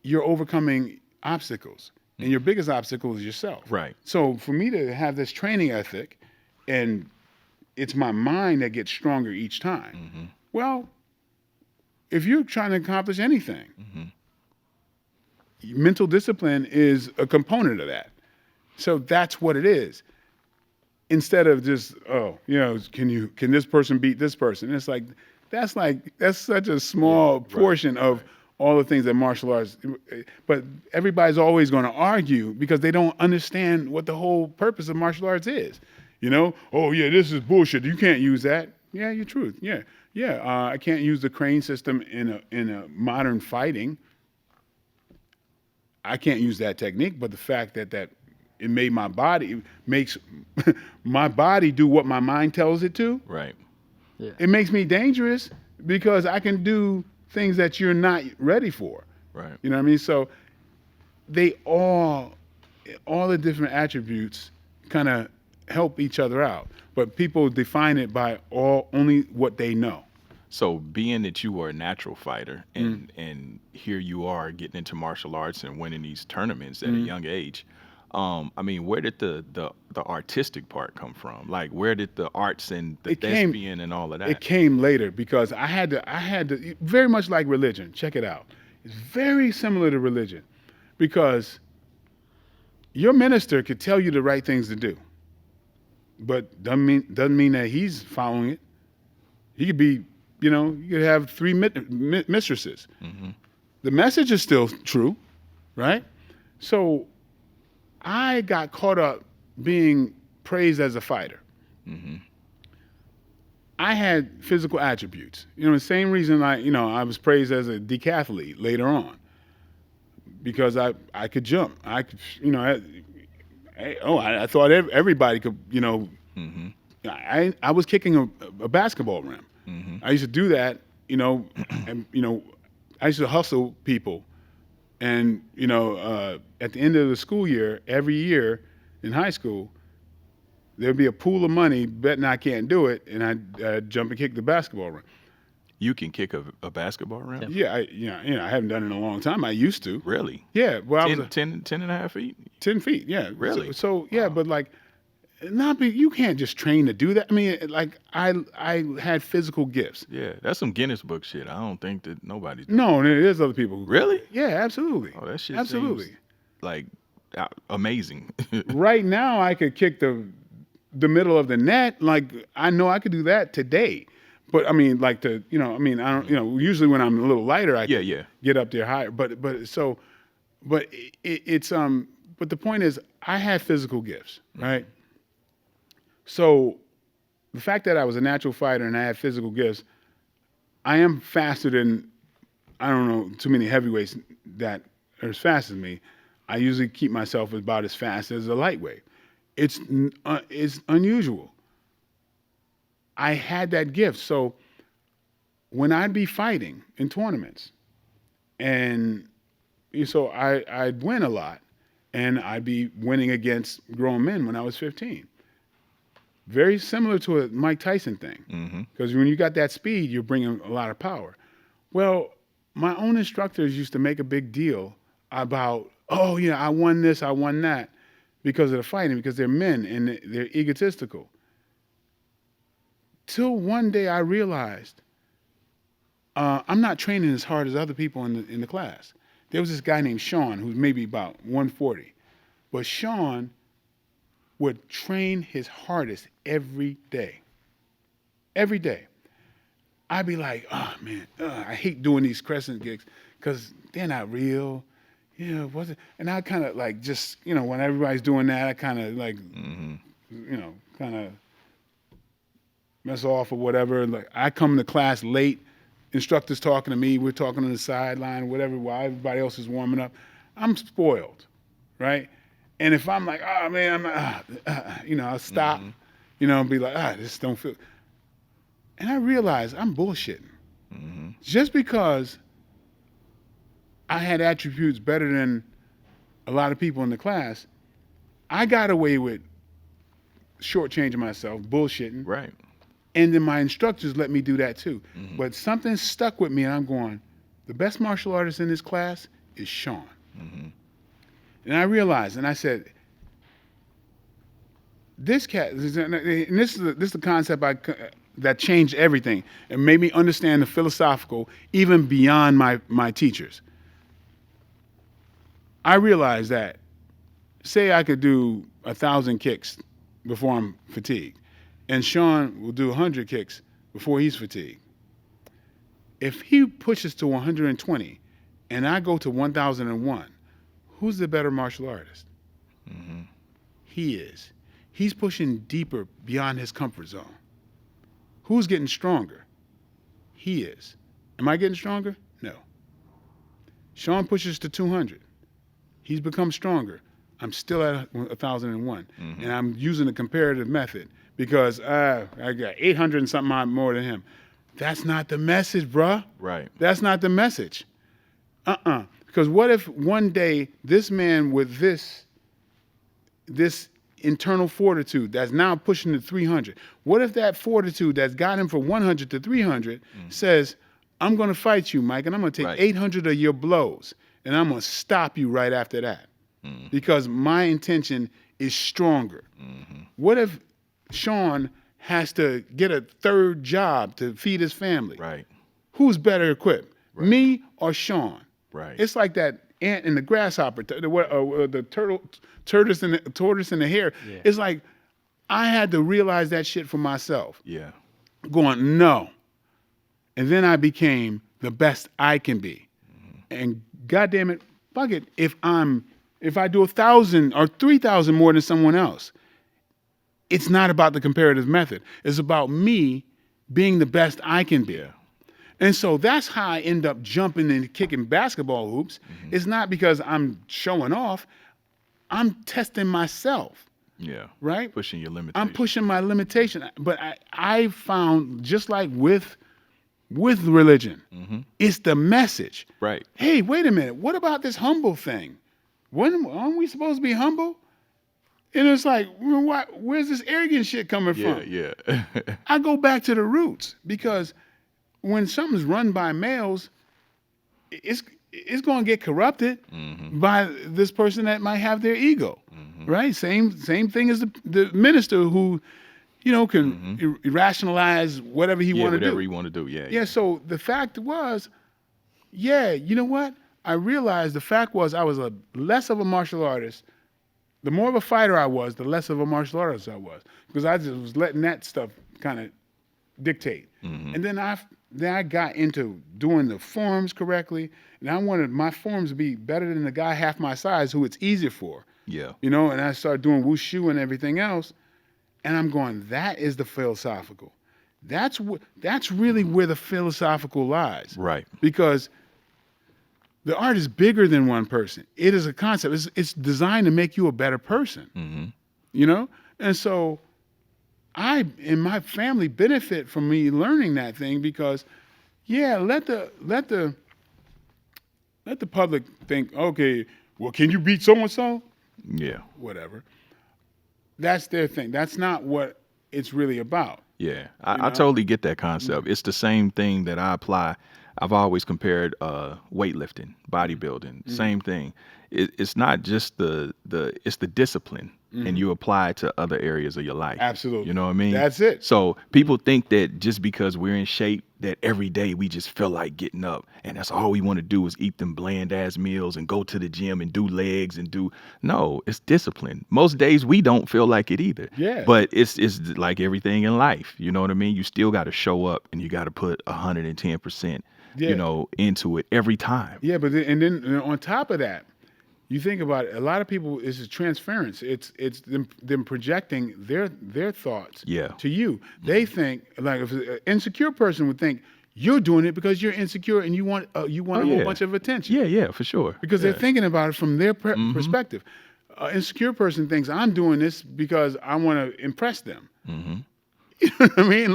you're overcoming obstacles. And your biggest obstacle is yourself. Right. So for me to have this training ethic, and it's my mind that gets stronger each time. Well, if you're trying to accomplish anything, mental discipline is a component of that. So that's what it is. Instead of just, can this person beat this person? It's like that's such a small portion of all the things that martial arts, but everybody's always going to argue because they don't understand what the whole purpose of martial arts is. This is bullshit. You can't use that. Yeah, you're truth. Yeah. I can't use the crane system in a modern fighting. I can't use that technique, but the fact that it made my body makes my body do what my mind tells it to. Right. Yeah. It makes me dangerous because I can do things that you're not ready for. Right. You know what I mean? So they all the different attributes kind of help each other out, but people define it by only what they know. So being that you were a natural fighter and here you are getting into martial arts and winning these tournaments at a young age, I mean, where did the artistic part come from? Like, where did the arts and the thespian and all of that? It came later because I had to very much like religion. Check it out. It's very similar to religion because your minister could tell you the right things to do, but doesn't mean that he's following it. He could be, you could have 3 mistresses. The message is still true, right? So I got caught up being praised as a fighter. I had physical attributes. The same reason I was praised as a decathlete later on because I could jump. I could, I thought everybody could, I was kicking a basketball rim. I used to do that, and I used to hustle people, and at the end of the school year, every year in high school, there'd be a pool of money betting I can't do it, and I'd jump and kick the basketball rim. You can kick a basketball rim? Yeah, I haven't done it in a long time. I used to. Really? Yeah. Well, 10 and a half feet? 10 feet, yeah. Really? So yeah, but like, you can't just train to do that. I mean, like, I had physical gifts. Yeah, that's some Guinness Book shit. I don't think that nobody's done. No, there's other people. Really? Yeah, absolutely. Oh, that shit absolutely. seems like amazing. Right now, I could kick the middle of the net. Like, I know I could do that today. But I mean, like I don't, usually when I'm a little lighter, I can get up there higher. But it's but the point is, I had physical gifts, right? So the fact that I was a natural fighter and I had physical gifts, I am faster than, I don't know, too many heavyweights that are as fast as me. I usually keep myself about as fast as a lightweight. It's unusual. I had that gift. So when I'd be fighting in tournaments, and so I'd win a lot, and I'd be winning against grown men when I was 15. Very similar to a Mike Tyson thing. Because when you got that speed, you're bringing a lot of power. Well, my own instructors used to make a big deal about, oh, yeah, I won this, I won that, because of the fighting, because they're men and they're egotistical. Till one day I realized I'm not training as hard as other people in the class. There was this guy named Sean who's maybe about 140. But Sean would train his hardest every day. Every day. I'd be like, oh, man, I hate doing these crescent gigs because they're not real. Yeah, what's it? And I kind of like just, when everybody's doing that, I kind of like, kind of mess off or whatever. Like, I come to class late, instructor's talking to me, we're talking on the sideline, whatever, while everybody else is warming up. I'm spoiled, right? And if I'm like, oh man, I'll stop, and be like, this don't feel. And I realize I'm bullshitting. Just because I had attributes better than a lot of people in the class, I got away with shortchanging myself, bullshitting. Right. And then my instructors let me do that too. But something stuck with me, and I'm going, the best martial artist in this class is Sean. And I realized, and I said, this cat, and this is the concept that changed everything and made me understand the philosophical even beyond my teachers. I realized that, say I could do 1,000 kicks before I'm fatigued, and Sean will do 100 kicks before he's fatigued. If he pushes to 120 and I go to 1,001, who's the better martial artist? He is. He's pushing deeper beyond his comfort zone. Who's getting stronger? He is. Am I getting stronger? No. Sean pushes to 200. He's become stronger. I'm still at 1,001. And I'm using a comparative method because I got 800 and something more than him. That's not the message, bruh. Right. That's not the message. Because what if one day this man with this internal fortitude that's now pushing to 300, what if that fortitude that's got him from 100 to 300 says, I'm going to fight you, Mike, and I'm going to take 800 of your blows, and I'm going to stop you right after that because my intention is stronger. What if Sean has to get a third job to feed his family? Right. Who's better equipped, me or Sean? Right. It's like that ant and the grasshopper, the tortoise and the hare. Yeah. It's like I had to realize that shit for myself. Yeah. Going, no. And then I became the best I can be. And goddamn it, fuck it. If I do 1,000 or 3,000 more than someone else, it's not about the comparative method. It's about me being the best I can be. Yeah. And so that's how I end up jumping and kicking basketball hoops. It's not because I'm showing off. I'm testing myself. Yeah. right? Pushing your limitations. I'm pushing my limitation. But I found, just like with religion, it's the message. Right. Hey, wait a minute. What about this humble thing? Aren't we supposed to be humble? And it's like, where's this arrogant shit coming from? Yeah. I go back to the roots, because when something's run by males, it's going to get corrupted by this person that might have their ego, right? Same thing as the minister who, can rationalize whatever he want to do. Whatever he want to do. Yeah. Yeah. So the fact was, you know what? I realized the fact was I was less of a martial artist. The more of a fighter I was, the less of a martial artist I was, because I just was letting that stuff kind of dictate. And then I got into doing the forms correctly, and I wanted my forms to be better than the guy half my size who it's easier for. Yeah. And I started doing wushu and everything else, and I'm going, that is the philosophical. That's really where the philosophical lies. Right. Because the art is bigger than one person. It is a concept. It's designed to make you a better person. And so I and my family benefit from me learning that thing, because let the public think, okay, well, can you beat so and so? Yeah. Whatever. That's their thing. That's not what it's really about. Yeah, I totally get that concept. It's the same thing that I apply. I've always compared weightlifting, bodybuilding, same thing. It's not just it's the discipline, and you apply it to other areas of your life. Absolutely. You know what I mean? That's it. So people think that just because we're in shape, that every day we just feel like getting up, and that's all we want to do is eat them bland ass meals and go to the gym and do legs and no, it's discipline. Most days we don't feel like it either. Yeah. But it's like everything in life. You know what I mean? You still got to show up, and you got to put 110%, into it every time. Yeah, but then on top of that, you think about it, a lot of people, it's a transference. It's them projecting their thoughts to you. They think, like, if an insecure person would think, you're doing it because you're insecure and you want a whole bunch of attention. Yeah, for sure. Because they're thinking about it from their perspective. An insecure person thinks, I'm doing this because I want to impress them. You know what I mean?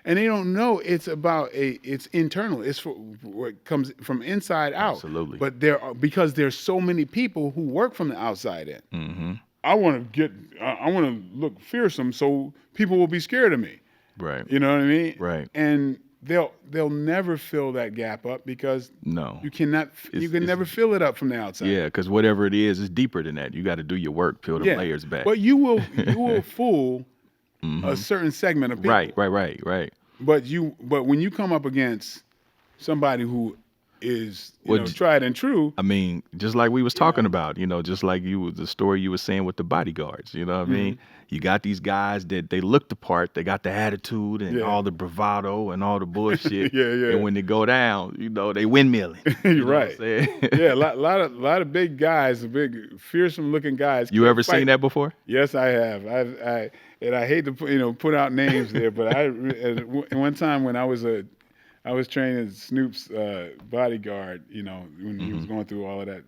And they don't know it's it's internal. It's what comes from inside out. Absolutely. But because there's so many people who work from the outside in. I want to look fearsome so people will be scared of me. Right. You know what I mean? Right. And they'll never fill that gap up, because you can never fill it up from the outside. Yeah, because whatever it is deeper than that. You got to do your work, peel the layers back. But you will fool a certain segment of people. Right. But when you come up against somebody who is tried and true. I mean, just like we was talking about, just like the story you were saying with the Bodyguards, you know what I mean? You got these guys that they look the part, they got the attitude and all the bravado and all the bullshit. And when they go down, they windmilling. Right. A lot of big guys, big fearsome looking guys. You ever seen that before? Yes, I have. And I hate to put out names there, but one time when I was training Snoop's bodyguard, when he was going through all of that.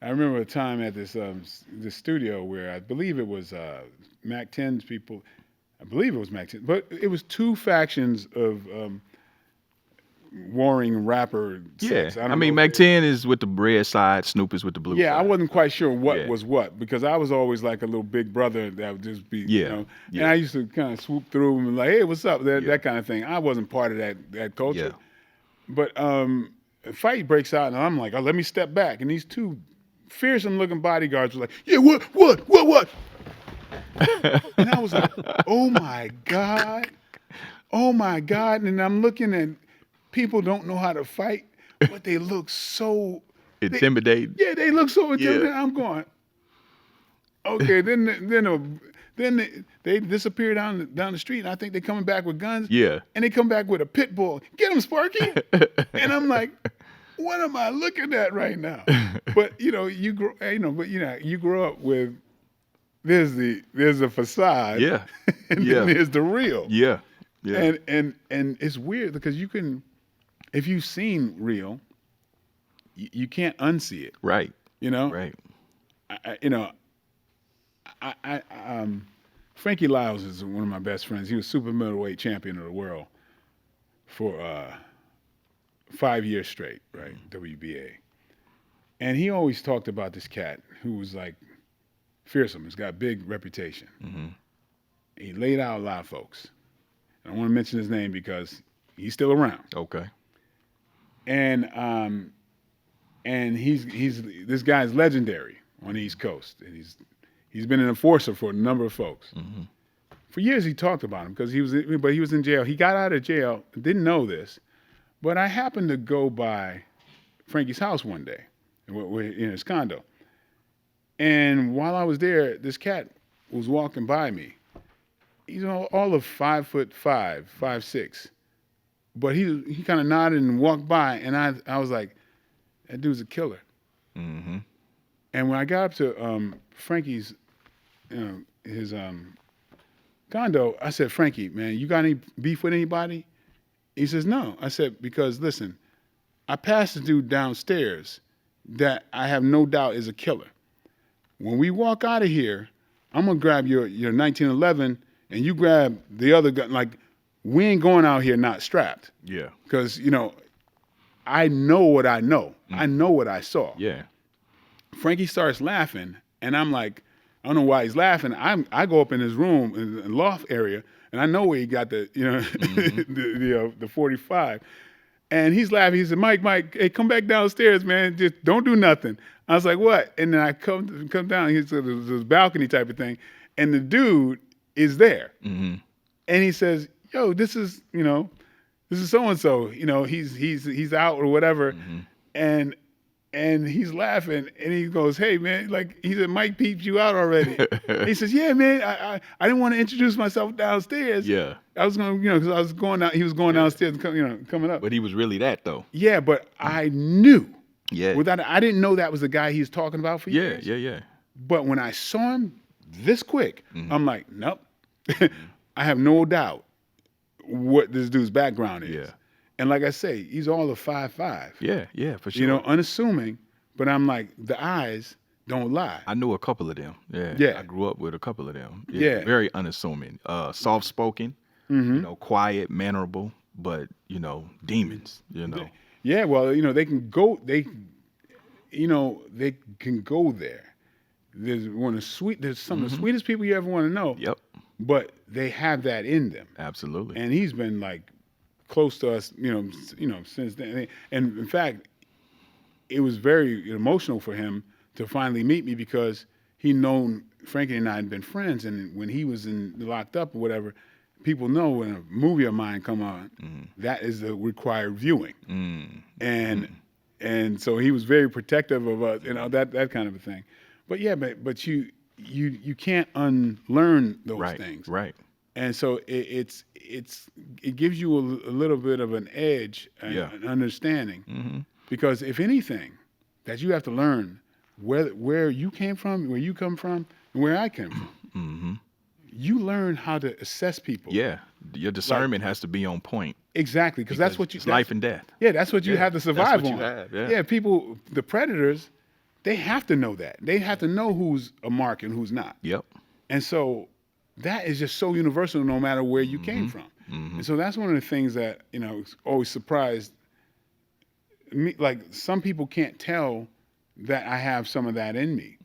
I remember a time at this studio where I believe it was Mac 10's people. I believe it was Mac 10, but it was two factions of warring rapper sets. I mean, Mac 10 is with the red side, Snoop is with the blue side. I wasn't quite sure what was what, because I was always like a little big brother that would just be, and I used to kind of swoop through and like, hey, what's up? That kind of thing. I wasn't part of that culture. But a fight breaks out, and I'm like, let me step back. And these two fearsome-looking bodyguards were like, yeah, what? And I was like, oh, my God. And I'm looking at people don't know how to fight, but they look so... intimidating. They look so intimidating. I'm going, okay, then they disappear down the street, and I think they're coming back with guns. Yeah. And they come back with a pit bull. Get him, Sparky. And I'm like, what am I looking at right now? But you grow up with there's a facade. Yeah. And then there's the real. Yeah. And it's weird because if you've seen real, you can't unsee it. Right. Right. Frankie Lyles is one of my best friends. He was super middleweight champion of the world for 5 years straight, right? WBA. And he always talked about this cat who was like fearsome. He's got a big reputation. He laid out a lot of folks. And I want to mention his name because he's still around. Okay. And he's this guy's legendary on the East Coast. And he's been an enforcer for a number of folks. For years he talked about him because he was in jail. He got out of jail, didn't know this, but I happened to go by Frankie's house one day. We're in his condo. And while I was there, this cat was walking by me. He's all of 5'5", 5'6". But he kind of nodded and walked by, and I was like, that dude's a killer. And when I got up to Frankie's, his condo, I said, Frankie, man, you got any beef with anybody? He says, no. I said, because listen, I passed the dude downstairs that I have no doubt is a killer. When we walk out of here, I'm gonna grab your 1911 and you grab the other gun. Like, we ain't going out here not strapped. Yeah. Because, I know what I know. I know what I saw. Yeah. Frankie starts laughing, and I'm like, I don't know why he's laughing. I go up in his room, in the loft area, and I know where he got the, the 45. And he's laughing. He said, Mike, hey, come back downstairs, man. Just don't do nothing. I was like, what? And then I come down. He said, there's this balcony type of thing. And the dude is there. And he says, yo, this is so-and-so. He's out or whatever. And he's laughing. And he goes, hey, man. Like, he said, Mike peeped you out already. He says, yeah, man. I didn't want to introduce myself downstairs. Yeah. I was going, because I was going out. He was going downstairs, and coming up. But he was really that, though. Yeah, but I knew. Yeah. I didn't know that was the guy he was talking about for years. Yeah. But when I saw him this quick, I'm like, nope. I have no doubt what this dude's background is. Yeah. And like I say, he's all of 5'5". Yeah, for sure. Unassuming, but I'm like, the eyes don't lie. I knew a couple of them. Yeah. I grew up with a couple of them. Yeah. Very unassuming. Soft-spoken, quiet, mannerable, but, demons, Yeah, well, they can go, they can go there. There's some of the sweetest people you ever want to know. Yep. But they have that in them. Absolutely. And he's been like close to us, since then. And in fact, it was very emotional for him to finally meet me because he known Frankie and I had been friends. And when he was locked up or whatever, people know when a movie of mine come on, that is the required viewing. And so he was very protective of us, that kind of a thing. But yeah, but you can't unlearn those things. Right. And so it gives you a little bit of an edge and an understanding. Because if anything, that you have to learn where you came from, where you come from, and where I came from. You learn how to assess people. Yeah. Your discernment has to be on point. Exactly, because that's what it's life and death. Yeah, that's what you have to survive that's on. what you have, yeah, people, the predators, they have to know that. They have to know who's a mark and who's not. Yep. And so that is just so universal no matter where you came from. And so that's one of the things that, always surprised me. Like, some people can't tell that I have some of that in me.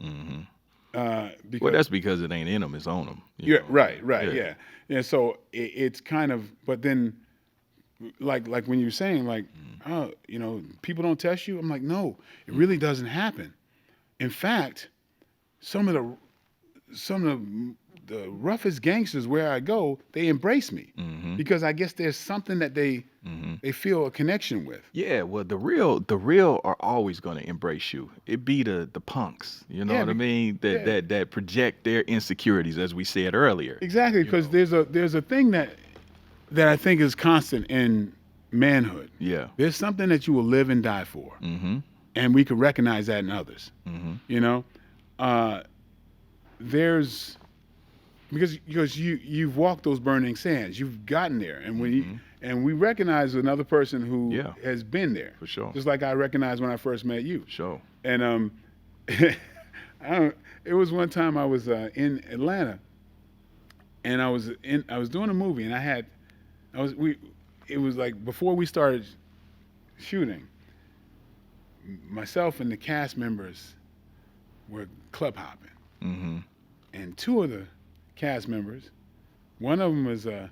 Well, that's because it ain't in them, it's on them. Yeah, right, yeah. So it's kind of, but then, like when you were saying, like, people don't test you. I'm like, no, it really doesn't happen. In fact, some of the roughest gangsters where I go, they embrace me because I guess there's something that they feel a connection with. Yeah, well, the real are always going to embrace you. It be the punks, what I mean? That project their insecurities, as we said earlier. Exactly, because there's a thing that I think is constant in manhood. Yeah, there's something that you will live and die for, and we can recognize that in others. There's because you've walked those burning sands, you've gotten there, and when and we recognize another person who has been there. For sure. Just like I recognized when I first met you. Sure. And It was one time I was in Atlanta, and I was doing a movie, and it was like before we started shooting. Myself and the cast members were club hopping, Mm-hmm. and two of the cast members, one of them was a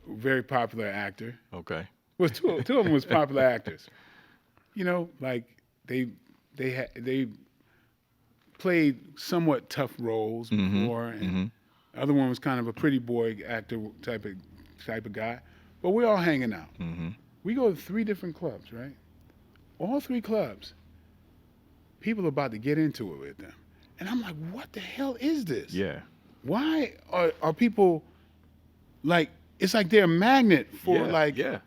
very popular actor. Okay. Well, two of them was popular actors. Like they played somewhat tough roles before, and the other one was kind of a pretty boy actor type of guy. But we're all hanging out. Mm-hmm. We go to 3 different clubs, right? All 3 clubs, people are about to get into it with them. And I'm like, what the hell is this? Yeah. Why are people like, it's like they're a magnet for Yeah.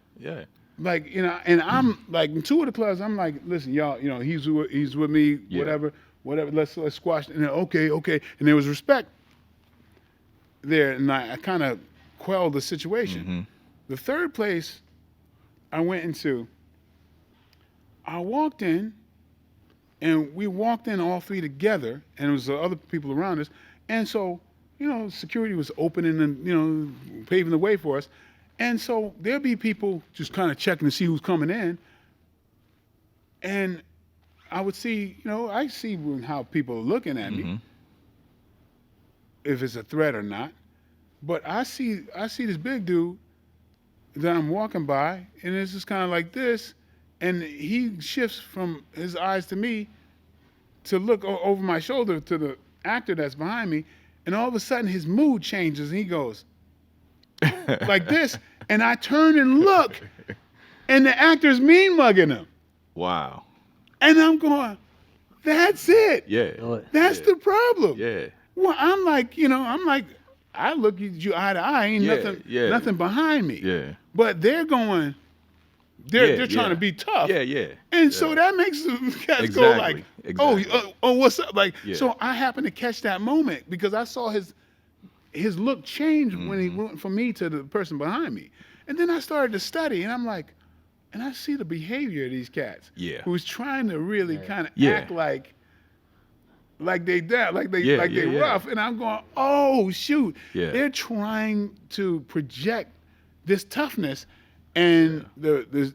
like, and I'm like, in 2 of the clubs, I'm like, listen, y'all, he's with me, Yeah. whatever, let's squash it. And okay. And there was respect there, and I kind of quelled the situation. Mm-hmm. The third place I went into, I walked in, and we walked in all 3 together, and it was the other people around us. And so, security was opening and, paving the way for us. And so there'll be people just kind of checking to see who's coming in. And I would see, I see how people are looking at me, if it's a threat or not. But I see this big dude that I'm walking by, and it's just kind of like this, and he shifts from his eyes to me to look over my shoulder to the actor that's behind me, and all of a sudden his mood changes, and he goes like this, and I turn and look, and the actor's mean mugging him. Wow. And I'm going, that's it. Yeah. That's the problem. Yeah. Well, I'm like, I look at you eye to eye, ain't nothing behind me. Yeah. But they're going, they're trying to be tough. Yeah. And so that makes the cats go like, oh, what's up? Like, so I happened to catch that moment because I saw his look change when he went from me to the person behind me. And then I started to study, and I'm like, and I see the behavior of these cats. Yeah. Who's trying to really kind of act like they rough, and I'm going, oh shoot, they're trying to project this toughness, and the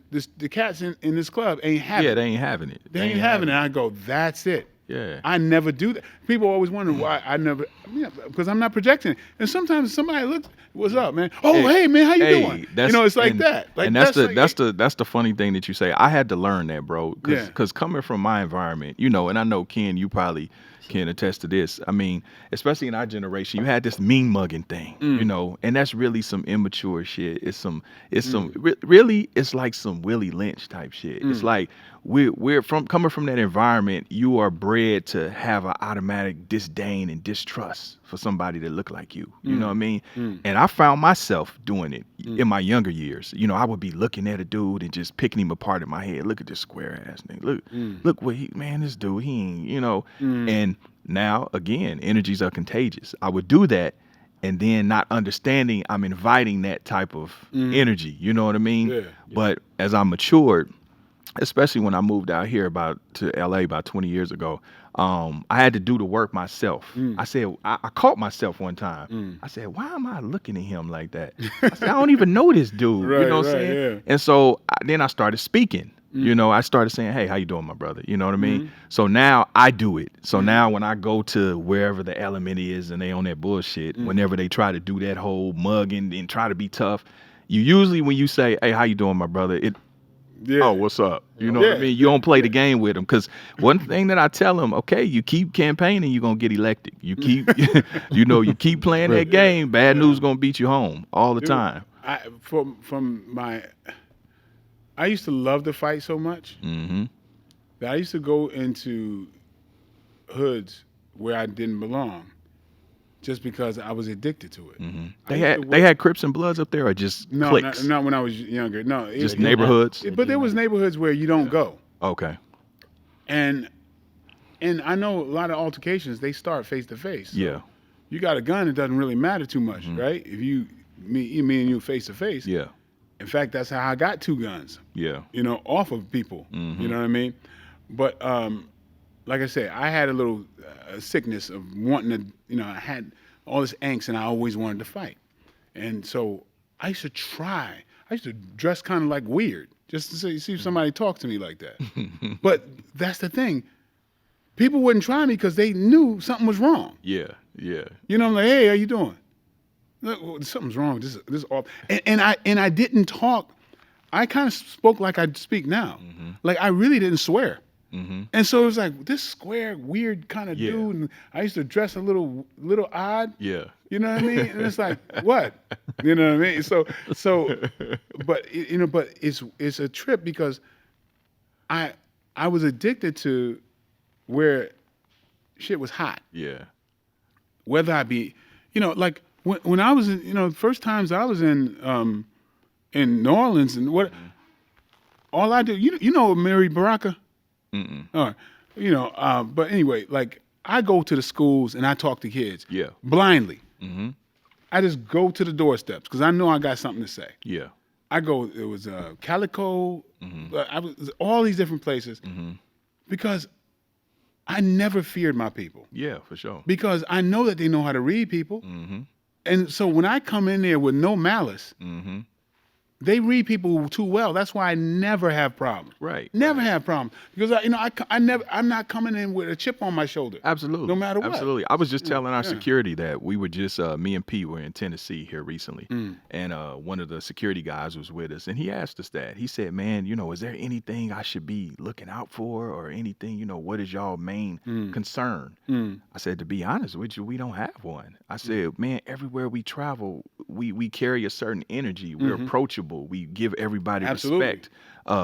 cats in this club ain't having it. Yeah, they ain't having it. They ain't having it. I go, that's it. Yeah. I never do that. People always wonder why I never, because I'm not projecting. And sometimes somebody looks, what's up, man? Oh, hey man, how you doing? It's like that. Like, and that's the funny thing that you say. I had to learn that, bro, because coming from my environment, and I know Ken, you probably can attest to this. I mean, especially in our generation, you had this mean mugging thing, and that's really some immature shit. It's like some Willie Lynch type shit. It's like we're coming from that environment. You are bred to have an automatic disdain and distrust for somebody that look like you. You know what I mean? And I found myself doing it in my younger years. I would be looking at a dude and just picking him apart in my head. Look at this square ass nigga. Look what this dude, he ain't, and now again, energies are contagious. I would do that, and then not understanding I'm inviting that type of energy. You know what I mean? Yeah. But as I matured, especially when I moved out here to LA about 20 years ago, I had to do the work myself. I said, I caught myself one time. I said, why am I looking at him like that? I said, I don't even know this dude. You know what I'm saying? Yeah. And so then I started speaking. I started saying, hey, how you doing, my brother? You know what I mean? So now I do it. So now when I go to wherever the element is and they on that bullshit, whenever they try to do that whole mug and try to be tough, you usually, when you say, hey, how you doing, my brother? Oh, what's up? You know what I mean? You don't play the game with them, because one thing that I tell them, okay, you keep campaigning, you're going to get elected. You keep, you keep playing that game, bad news going to beat you home all the time. I used to love to fight so much that I used to go into hoods where I didn't belong just because I was addicted to it. They had Crips and Bloods up there, or just cliques? Not when I was younger. No, just neighborhoods. But there was neighborhoods where you don't go. Okay. And I know a lot of altercations, they start face to face. Yeah. You got a gun, it doesn't really matter too much, right? If me and you face to face. Yeah. In fact, that's how I got 2 guns. Yeah. Off of people. You know what I mean? But like I said, I had a little sickness of wanting to, I had all this angst and I always wanted to fight. And so I used to try. I used to dress kind of like weird just to see if somebody talked to me like that. But that's the thing. People wouldn't try me because they knew something was wrong. Yeah. I'm like, hey, how you doing? Look, something's wrong. This is off. And I didn't talk. I kind of spoke like I speak now. Like I really didn't swear. And so it was like this square, weird kind of dude. And I used to dress a little odd. Yeah. You know what I mean? And it's like, what? You know what I mean? So, but but it's a trip because I was addicted to where shit was hot. Yeah. Whether I be, like when I was in, first times I was in New Orleans and what, all I do, Mary Baraka. All right. But anyway, like I go to the schools and I talk to kids. Yeah. Blindly. I just go to the doorsteps because I know I got something to say. Yeah. I go. It was Calico. I was all these different places because I never feared my people. Yeah, for sure. Because I know that they know how to read people, and so when I come in there with no malice, they read people too well. That's why I never have problems. Right. Never have problems because I'm not coming in with a chip on my shoulder. Absolutely. No matter what. Absolutely. I was just telling our security that we were just me and Pete were in Tennessee here recently, and one of the security guys was with us, and he asked us that. He said, "Man, is there anything I should be looking out for, or anything? What is y'all main concern?" I said, "To be honest with you, we don't have one." I said, "Man, everywhere we travel, we carry a certain energy. We're approachable. We give everybody respect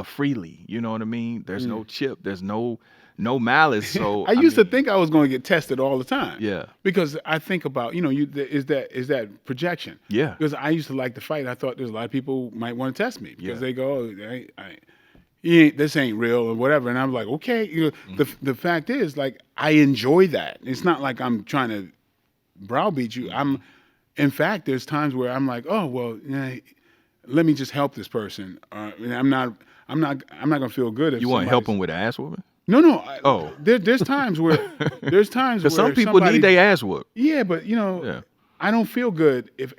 freely. You know what I mean? There's no chip. There's no malice." So I used to think I was going to get tested all the time. Yeah. Because I think about is that projection. Yeah. Because I used to like to fight. I thought there's a lot of people who might want to test me because they go, this ain't real or whatever, and I'm like, okay. The fact is, like, I enjoy that. It's not like I'm trying to browbeat you. In fact, there's times where I'm like, oh well. Let me just help this person. I'm not gonna feel good if you want to help them with an ass whooping. No. There's times where because some people need their ass whooped. Yeah, but I don't feel good if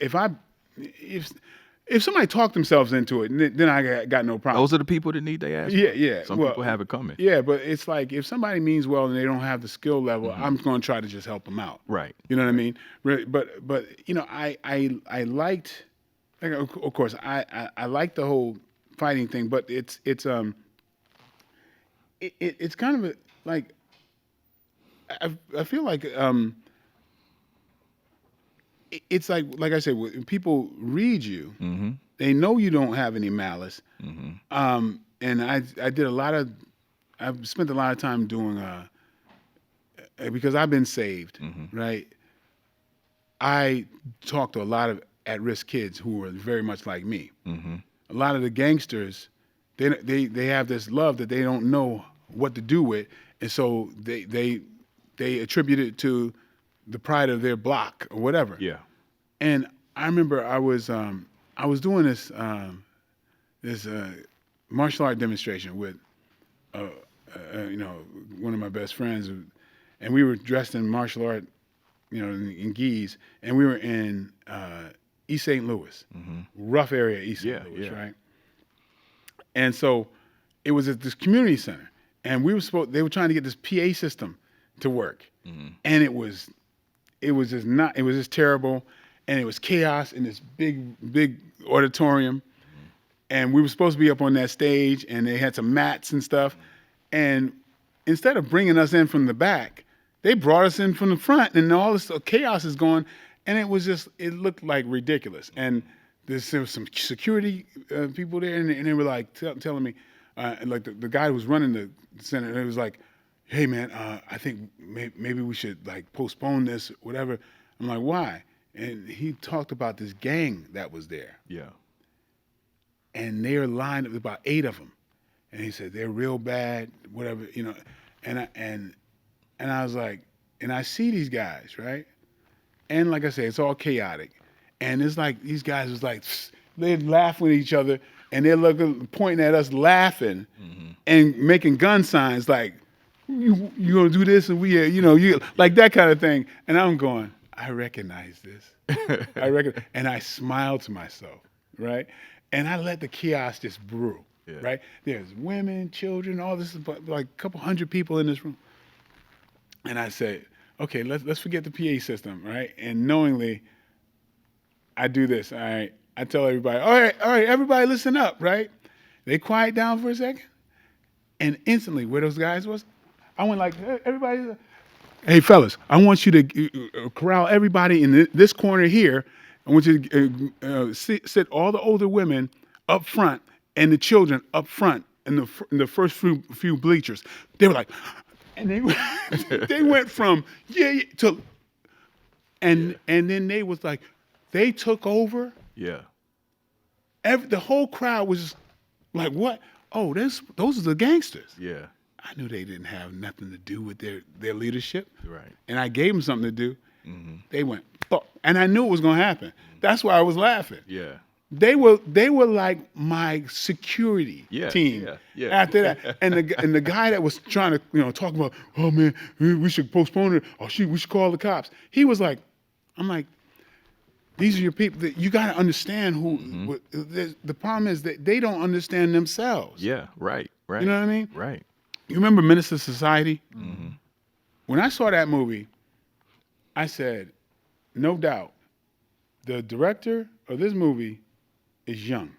somebody talked themselves into it. Then I got no problem. Those are the people that need their ass whooped. Yeah. Some people have it coming. Yeah, but it's like if somebody means well and they don't have the skill level, I'm going to try to just help them out. Right. You know what I mean? But I liked. Of course, I like the whole fighting thing, but it's kind of like I feel like it's like I said, when people read you, they know you don't have any malice, and I've spent a lot of time doing because I've been saved, right? I talk to a lot of at-risk kids who are very much like me. A lot of the gangsters, they have this love that they don't know what to do with, and so they attribute it to the pride of their block or whatever. Yeah. And I remember I was doing this martial art demonstration with one of my best friends, and we were dressed in martial art, in gis, and we were in East St. Louis, rough area, East St. Louis, right? And so it was at this community center, and they were trying to get this PA system to work, and it was just terrible, and it was chaos in this big auditorium, and we were supposed to be up on that stage, and they had some mats and stuff, and instead of bringing us in from the back, they brought us in from the front, and all this chaos is going. And it looked like ridiculous. And there was some security people there, and they were like telling me, like the guy who was running the center, and it was like, hey man, I think maybe we should like postpone this, whatever. I'm like, why? And he talked about this gang that was there. Yeah. And they were lined up, about 8 of them. And he said, they're real bad, whatever, and I was like, and I see these guys, right? And like I said, it's all chaotic. And it's like these guys was like, they're laughing at each other, and they're pointing at us laughing and making gun signs like, you gonna do this, and we, you like that kind of thing. And I'm going, I recognize this. And I smile to myself, right? And I let the chaos just brew, right? There's women, children, all this, like a couple hundred people in this room. And I said, okay, let's forget the PA system, right? And knowingly, I do this, all right? I tell everybody, all right, everybody listen up, right? They quiet down for a second. And instantly, where those guys was, I went like, hey, everybody, hey, fellas, I want you to corral everybody in this corner here. I want you to sit all the older women up front and the children up front in the first few bleachers. They were like, and they went from to, and then they was like, they took over. Yeah. The whole crowd was like, what? Oh, those are the gangsters. Yeah. I knew they didn't have nothing to do with their leadership. Right. And I gave them something to do. Mm-hmm. They went, and I knew it was going to happen. That's why I was laughing. Yeah. They were like my security team. Yeah. After that, and the guy that was trying to talk about, oh man, we should postpone it. Oh shoot, we should call the cops. He was like, I'm like, these are your people. That you got to understand who. Mm-hmm. The problem is that they don't understand themselves. Yeah. Right. You know what I mean? Right. You remember Menace to Society? Mm-hmm. When I saw that movie, I said, no doubt, the director of this movie is young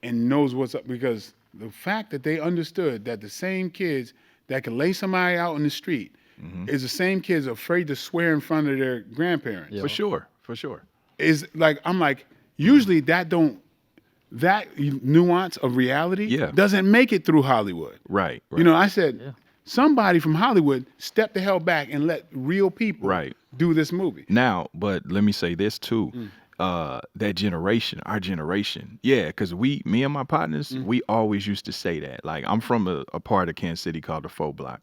and knows what's up, because the fact that they understood that the same kids that can lay somebody out in the street is the same kids afraid to swear in front of their grandparents. Yeah. For sure. Is like, I'm like, usually that nuance of reality doesn't make it through Hollywood. Right. I said, somebody from Hollywood step the hell back and let real people do this movie. Now, but let me say this too. That generation, our generation, because me and my partners, we always used to say that. Like, I'm from a part of Kansas City called the Faux Block,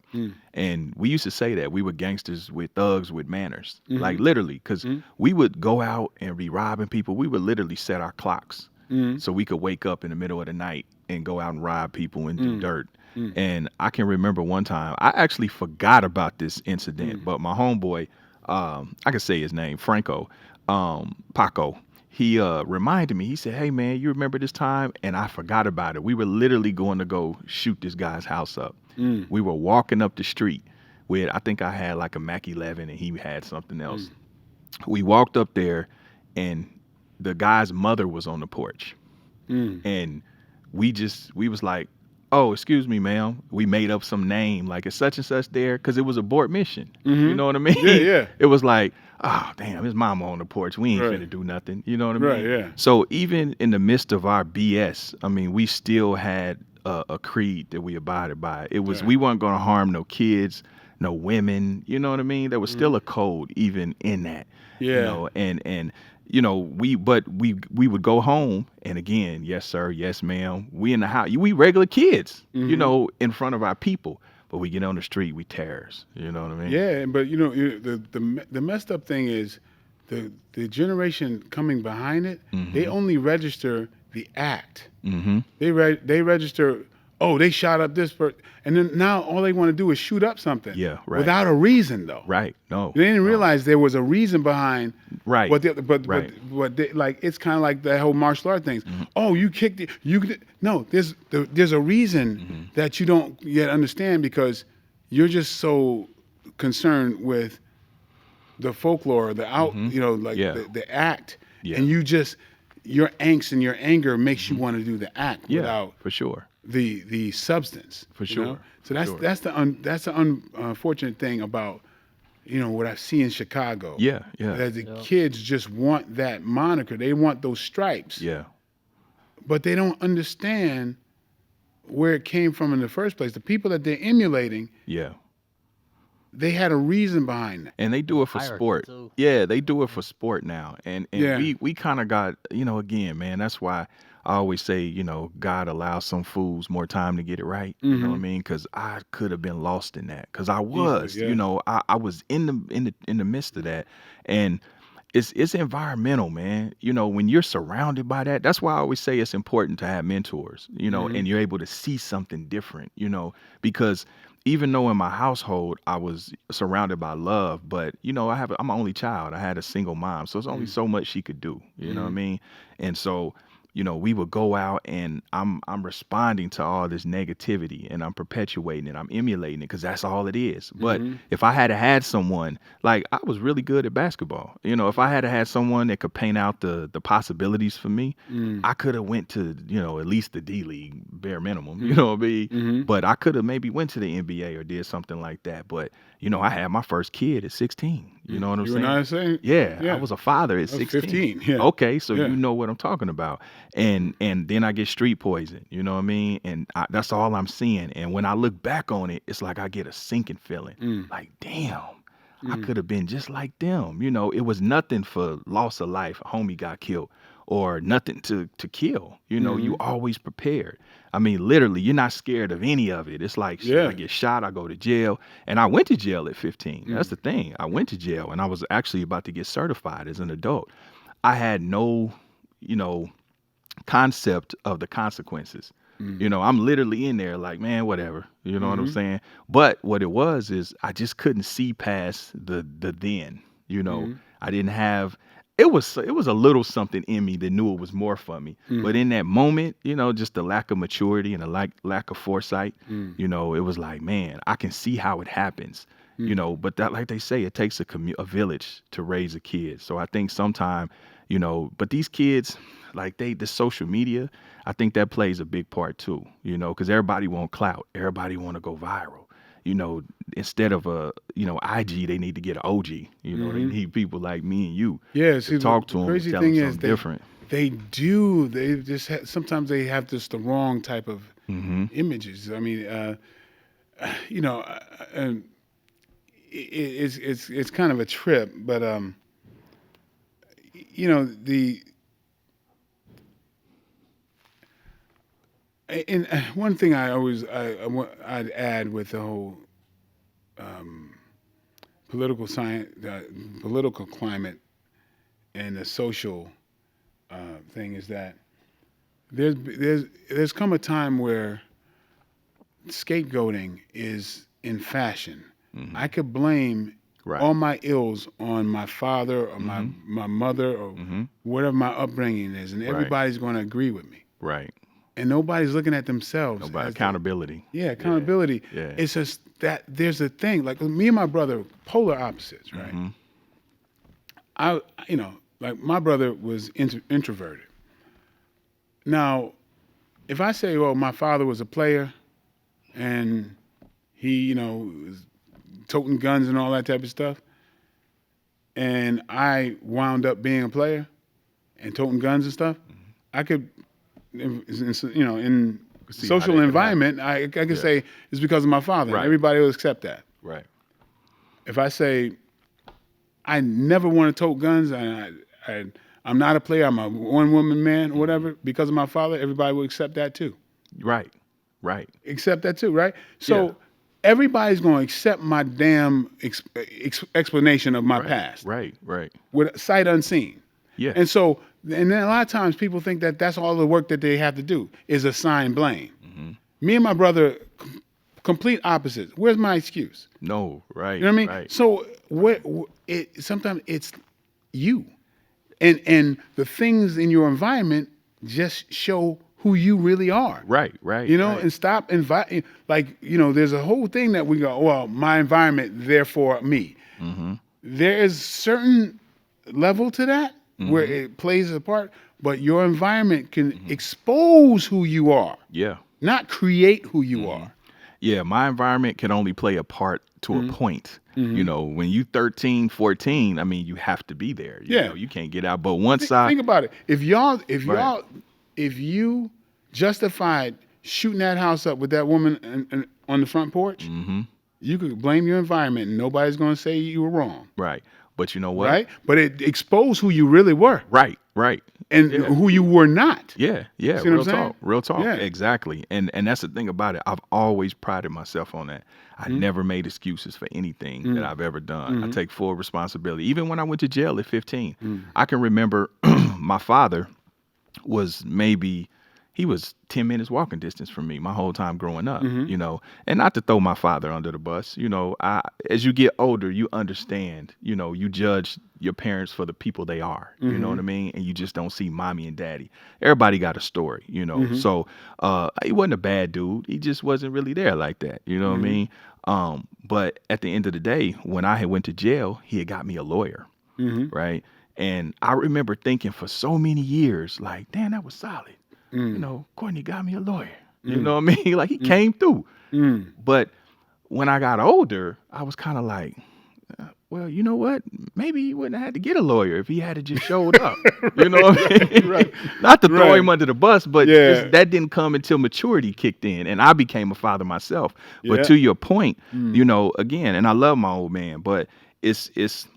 and we used to say that we were gangsters with thugs with manners, like literally, because we would go out and be robbing people. We would literally set our clocks so we could wake up in the middle of the night and go out and rob people and do dirt. And I can remember one time, I actually forgot about this incident, but my homeboy, I can say his name, Franco, Paco, he reminded me. He said, hey man, you remember this time? And I forgot about it. We were literally going to go shoot this guy's house up. We were walking up the street with, I think I had like a Mac 11 and he had something else. We walked up there and the guy's mother was on the porch. And we was like, oh, excuse me, ma'am. We made up some name, like it's such and such there, because it was abort mission. You know what I mean? Yeah. It was like, oh, damn, his mama on the porch. We ain't finna do nothing. You know what I mean? Right, yeah. So even in the midst of our BS, I mean, we still had a creed that we abided by. It was, we weren't going to harm no kids, no women. You know what I mean? There was still a code even in that. Yeah. And we would go home, and again, yes sir, yes ma'am, we in the house, we regular kids, in front of our people, but we get on the street, we terrorists. You know what I mean? Yeah, but the messed up thing is the generation coming behind it, they only register the act. They register, oh, they shot up this person, and then now all they want to do is shoot up something. Yeah, right. Without a reason, though. Right. No. They didn't realize there was a reason behind. Right. But like it's kind of like the whole martial art things. Oh, you kicked it. No. There's a reason that you don't yet understand, because you're just so concerned with the folklore, the the act, and your angst and your anger makes you want to do the act without for sure the substance. For sure. So that's the unfortunate thing about what I see in Chicago. Yeah. That the kids just want that moniker. They want those stripes. Yeah. But they don't understand where it came from in the first place. The people that they're emulating. Yeah. They had a reason behind that. And they do it for sport. Too. Yeah, they do it for sport now. And we kind of got, again, man, that's why I always say, God allows some fools more time to get it right. You know what I mean? Because I could have been lost in that. Because I was, I was in the midst of that. And it's environmental, man. When you're surrounded by that, that's why I always say it's important to have mentors, and you're able to see something different, because even though in my household I was surrounded by love, but I'm an only child. I had a single mom, so it's only so much she could do. You know what I mean? And so, we would go out, and I'm responding to all this negativity, and I'm perpetuating it. I'm emulating it because that's all it is. But if I had someone, like, I was really good at basketball. If I had someone that could paint out the possibilities for me, I could have went to at least the D League, bare minimum. You know what I mean? But I could have maybe went to the NBA or did something like that. But I had my first kid at 16. You know what I'm saying? You were not saying? Yeah, I was a father at 16. 15. Yeah. Okay, so you know what I'm talking about. And then I get street poison. You know what I mean? And that's all I'm seeing. And when I look back on it, it's like I get a sinking feeling. Like, damn, I could have been just like them. It was nothing for loss of life. A homie got killed, or nothing to kill. You always prepared. I mean, literally, you're not scared of any of it. It's like, shit, I get shot, I go to jail. And I went to jail at 15. That's the thing. I went to jail, and I was actually about to get certified as an adult. I had no, concept of the consequences. I'm literally in there like, man, whatever. You know what I'm saying? But what it was is I just couldn't see past the then. I didn't have. It was a little something in me that knew it was more for me. But in that moment, just the lack of maturity and the lack of foresight, it was like, man, I can see how it happens. But that, like they say, it takes a village to raise a kid. So I think sometime, but these kids, like the social media, I think that plays a big part too, because everybody want clout. Everybody want to go viral. Instead of IG, they need to get an OG. They need people like me and you to talk to them. The crazy thing is different. They do. They just sometimes they have just the wrong type of images. I mean, and it's kind of a trip, but and one thing I'd add with the whole political science, political climate, and the social thing is that there's come a time where scapegoating is in fashion. I could blame all my ills on my father or my mother or whatever my upbringing is, and everybody's going to agree with me. Right. And nobody's looking at themselves. Accountability. Accountability. Yeah. It's just that there's a thing. Like me and my brother, polar opposites, right? Like my brother was introverted. Now, if I say, well, my father was a player, and he, was toting guns and all that type of stuff, and I wound up being a player and toting guns and stuff, I could. In social environment, I can say it's because of my father. Right. And everybody will accept that. Right. If I say I never want to tote guns, and I'm not a player, I'm a one-woman man or whatever, because of my father, everybody will accept that too. Right. Right. Accept that too, right? So everybody's going to accept my damn explanation of my past. Right. With sight unseen. Yeah. And so, and then a lot of times people think that that's all the work that they have to do is assign blame. Me and my brother, complete opposites. Where's my excuse? No, right. You know what I mean? Right. So sometimes it's you, and the things in your environment just show who you really are. Right. And stop inviting. Like, there's a whole thing that we go, well, my environment, therefore me. There is certain level to that. Where it plays a part, but your environment can expose who you are. Yeah. Not create who you are. Yeah, my environment can only play a part to a point. When you 13, 14, I mean, you have to be there. You know, you can't get out. But once think about it. If you justified shooting that house up with that woman on the front porch, you could blame your environment and nobody's going to say you were wrong. Right. But you know what? Right? But it exposed who you really were. Right. And who you were not. Yeah. See what I'm saying? Real talk. Yeah. Exactly. And that's the thing about it. I've always prided myself on that. I never made excuses for anything that I've ever done. I take full responsibility. Even when I went to jail at 15, I can remember my father was maybe, he was 10 minutes walking distance from me my whole time growing up, Mm-hmm. you know, and not to throw my father under the bus, you know, as you get older, you understand, you know, you judge your parents for the people they are, you know what I mean? And you just don't see mommy and daddy. Everybody got a story, you know? Mm-hmm. So, he wasn't a bad dude. He just wasn't really there like that. You know what I mean? But at the end of the day, when I had went to jail, he had got me a lawyer, Mm-hmm. right? And I remember thinking for so many years, like, damn, that was solid. You know, Courtney got me a lawyer. You know what I mean? Like, he came through. But when I got older, I was kind of like, well, you know what? Maybe he wouldn't have had to get a lawyer if he had just showed up. You know what I mean? Right. Not to throw Right. him under the bus, but Yeah. that didn't come until maturity kicked in, and I became a father myself. But Yeah. to your point, you know, again, and I love my old man, but it's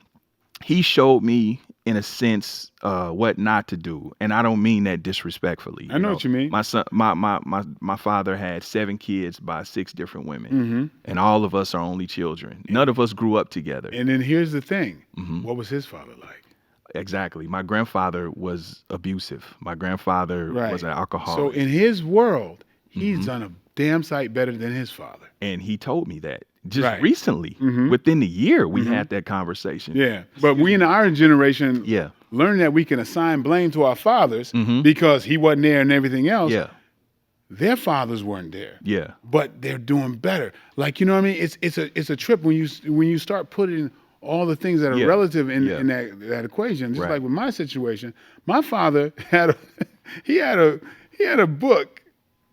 he showed me in a sense what not to do, and I don't mean that disrespectfully. I know what you mean. My son, my father had 7 kids by 6 different women, and all of us are only children. None of us grew up together. And then here's the thing. What was his father like? Exactly. My grandfather was abusive. My grandfather Right. was an alcoholic. So in his world, he's done a damn sight better than his father. And he told me that just Right. recently, within the year, we had that conversation. Yeah. But we in our generation Yeah. learned that we can assign blame to our fathers because he wasn't there and everything else. Yeah. Their fathers weren't there. Yeah. But they're doing better. Like, you know what I mean? It's a trip when you start putting all the things that are Yeah. relative in Yeah. that equation. Just Right. like with my situation, my father had he had a book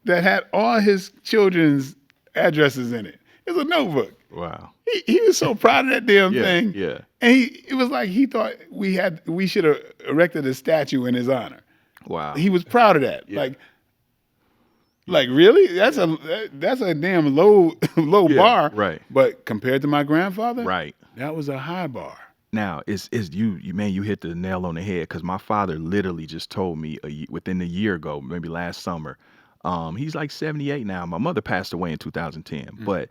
that had all his children's addresses in it. It was a notebook. Wow. He was so proud of that damn Yeah. thing. Yeah. And it was like he thought we should have erected a statue in his honor. Wow. He was proud of that. Yeah. Like really? That's a damn low bar. right. But compared to my grandfather, Right. that was a high bar. Now, is you man, you hit the nail on the head, because my father literally just told me within a year ago, maybe last summer. He's like 78 now. My mother passed away in 2010, but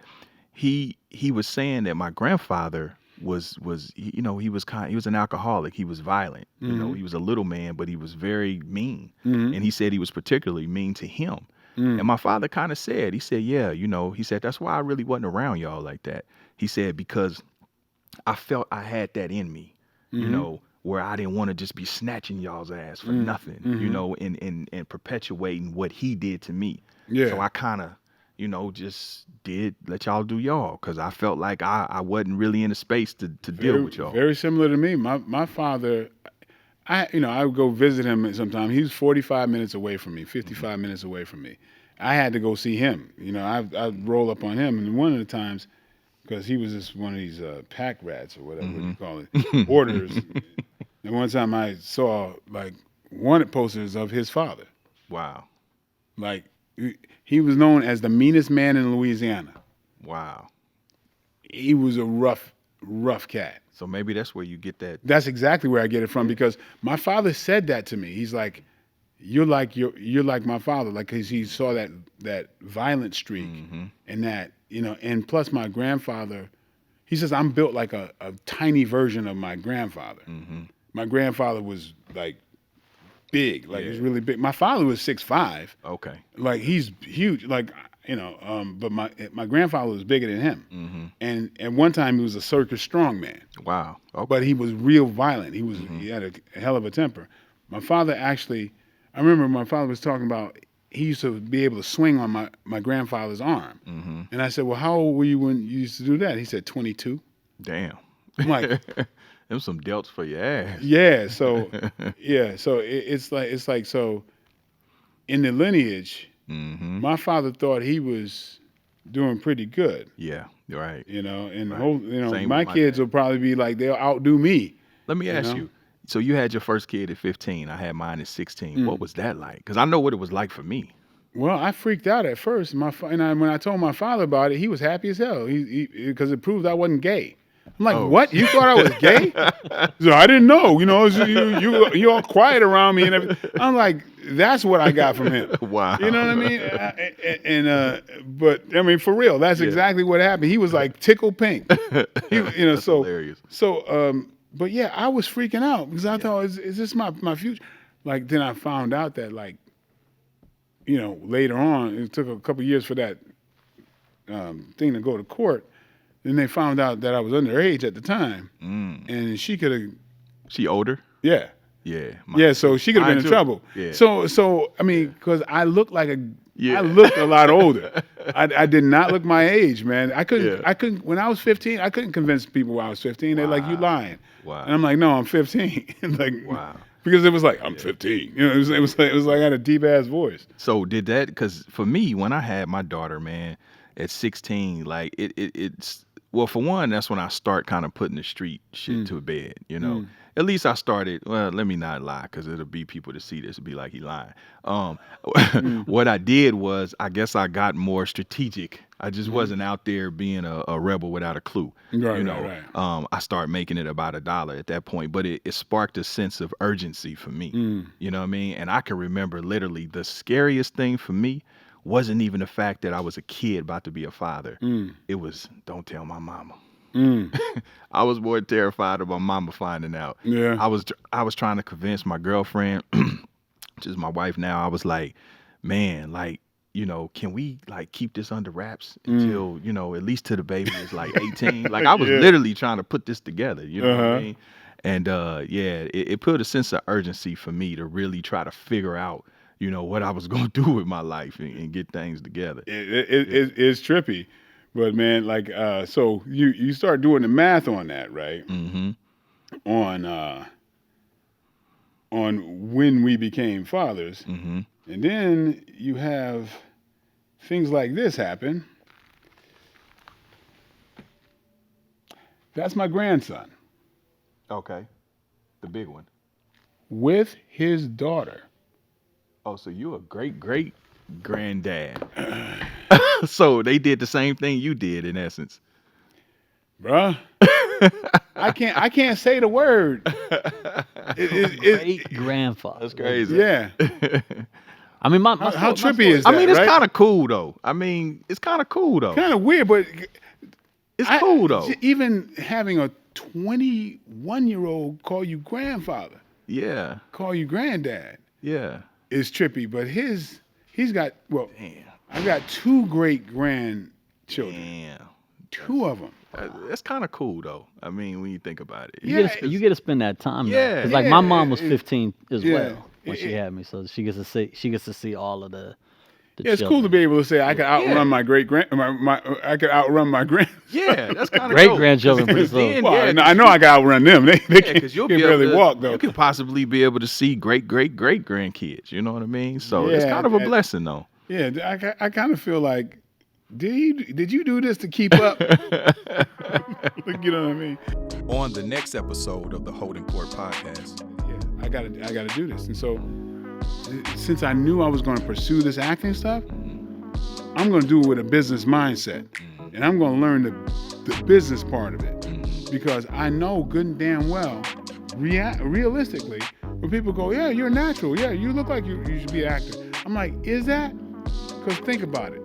he was saying that my grandfather was you know, he was an alcoholic. He was violent. You know, he was a little man, but he was very mean. And he said he was particularly mean to him. And my father kind of said, he said, yeah, you know, he said, that's why I really wasn't around y'all like that. He said, because I felt I had that in me, you know, where I didn't want to just be snatching y'all's ass for nothing, you know, and perpetuating what he did to me. Yeah. So I kind of, you know, just let y'all do y'all, because I felt like I wasn't really in a space to deal with y'all. Very similar to me. My father, I would go visit him sometime. He was 45 minutes away from me, 55 minutes away from me. I had to go see him. You know, I'd roll up on him, and one of the times, because he was just one of these pack rats or whatever you call it, orders. And one time I saw like wanted posters of his father. Wow. Like he was known as the meanest man in Louisiana. Wow. He was a rough cat. So maybe that's where you get that. That's exactly where I get it from, because my father said that to me. He's like, you're like my father, like, because he saw that violent streak and that, you know, and plus my grandfather, he says I'm built like a tiny version of my grandfather. My grandfather was like big, like he was really big. My father was 6'5". Okay. Like he's huge, like, you know, but my grandfather was bigger than him. And at one time he was a circus strongman. Wow. Okay. But he was real violent. He had a hell of a temper. My father actually, I remember my father was talking about, he used to be able to swing on my grandfather's arm. And I said, well, how old were you when you used to do that? He said, 22. Damn. I'm like, them some delts for your ass. yeah. So, So it's like, so in the lineage, my father thought he was doing pretty good. Yeah. Right. You know, and Right. Same my with my kids dad. will probably be like, they'll outdo me. Let me ask know? you. So you had your first kid at 15. I had mine at 16. What was that like? Because I know what it was like for me. Well, I freaked out at first. When I told my father about it, he was happy as hell. Because it proved I wasn't gay. I'm like, what? You thought I was gay? So I didn't know. You know, you all quiet around me and everything. I'm like, that's what I got from him. Wow. You know what I mean? But I mean, for real, that's exactly what happened. He was like tickle pink. That's hilarious. So, but yeah, I was freaking out because I thought, is this my future? Like, then I found out that, like, later on, it took a couple years for that thing to go to court. Then they found out that I was underage at the time, and she could have. She older? Yeah. Yeah. So she could have been in trouble. Yeah. So I mean, because I looked like I looked a lot older. I did not look my age, man. I couldn't. When I was 15, I couldn't convince people I was 15. They're like, "You lying?" Wow. And I'm like, "No, I'm 15." Like, wow. Because it was like I'm 15. It was like I had a deep ass voice. So did that? Because for me, when I had my daughter, man, at 16, like it's well, for one, that's when I start kind of putting the street shit to bed. At least I started. Well, let me not lie, because it'll be people to see this and be like, he lying. What I did was, I guess I got more strategic. I just wasn't out there being a rebel without a clue. Right. I started making it about $1 at that point, but it sparked a sense of urgency for me. You know what I mean? And I can remember literally the scariest thing for me wasn't even the fact that I was a kid about to be a father. It was, don't tell my mama. I was more terrified of my mama finding out. Yeah. I was trying to convince my girlfriend, which is my wife now. I was like, man, like, can we like keep this under wraps until, at least till the baby is like 18? Like I was literally trying to put this together, you know what I mean? And it put a sense of urgency for me to really try to figure out, what I was going to do with my life and get things together. It's trippy. But man, like, so you start doing the math on that, right? Mm-hmm. On when we became fathers, Mm-hmm. and then you have things like this happen. That's my grandson. Okay. The big one. With his daughter. Oh, so you a great granddad. So they did the same thing you did in essence. Bruh. I can't say the word. Great grandfather. That's crazy. Yeah. I mean, How trippy is that? I mean, it's right? kind of cool though. It's kind of cool though. Kind of weird, but It's cool though. Even having a 21-year-old call you grandfather, Yeah. call you granddad, Yeah. is trippy. But he's got Damn. I've got 2 great grandchildren. Damn. 2 of them. That's kind of cool though. I mean, when you think about it. You get to spend that time. Yeah. Because like my mom was 15 as well when she had me, so she gets to see all of the Yeah, it's cool to be able to say I could outrun my I could outrun my grand. Yeah, that's kind of great grandchildren. Pretty soon. Well, I know I can outrun them. They because can barely walk though. You could possibly be able to see great grandkids. You know what I mean? So it's kind of a blessing though. Yeah, I kind of feel like, did you do this to keep up? You know what I mean? On the next episode of the Holding Court podcast. Yeah, I gotta do this. And so, since I knew I was going to pursue this acting stuff, I'm going to do it with a business mindset, and I'm going to learn the business part of it, because I know good and damn well, realistically, when people go, yeah, you're natural, yeah, you look like you should be an actor. I'm like, is that? Because think about it.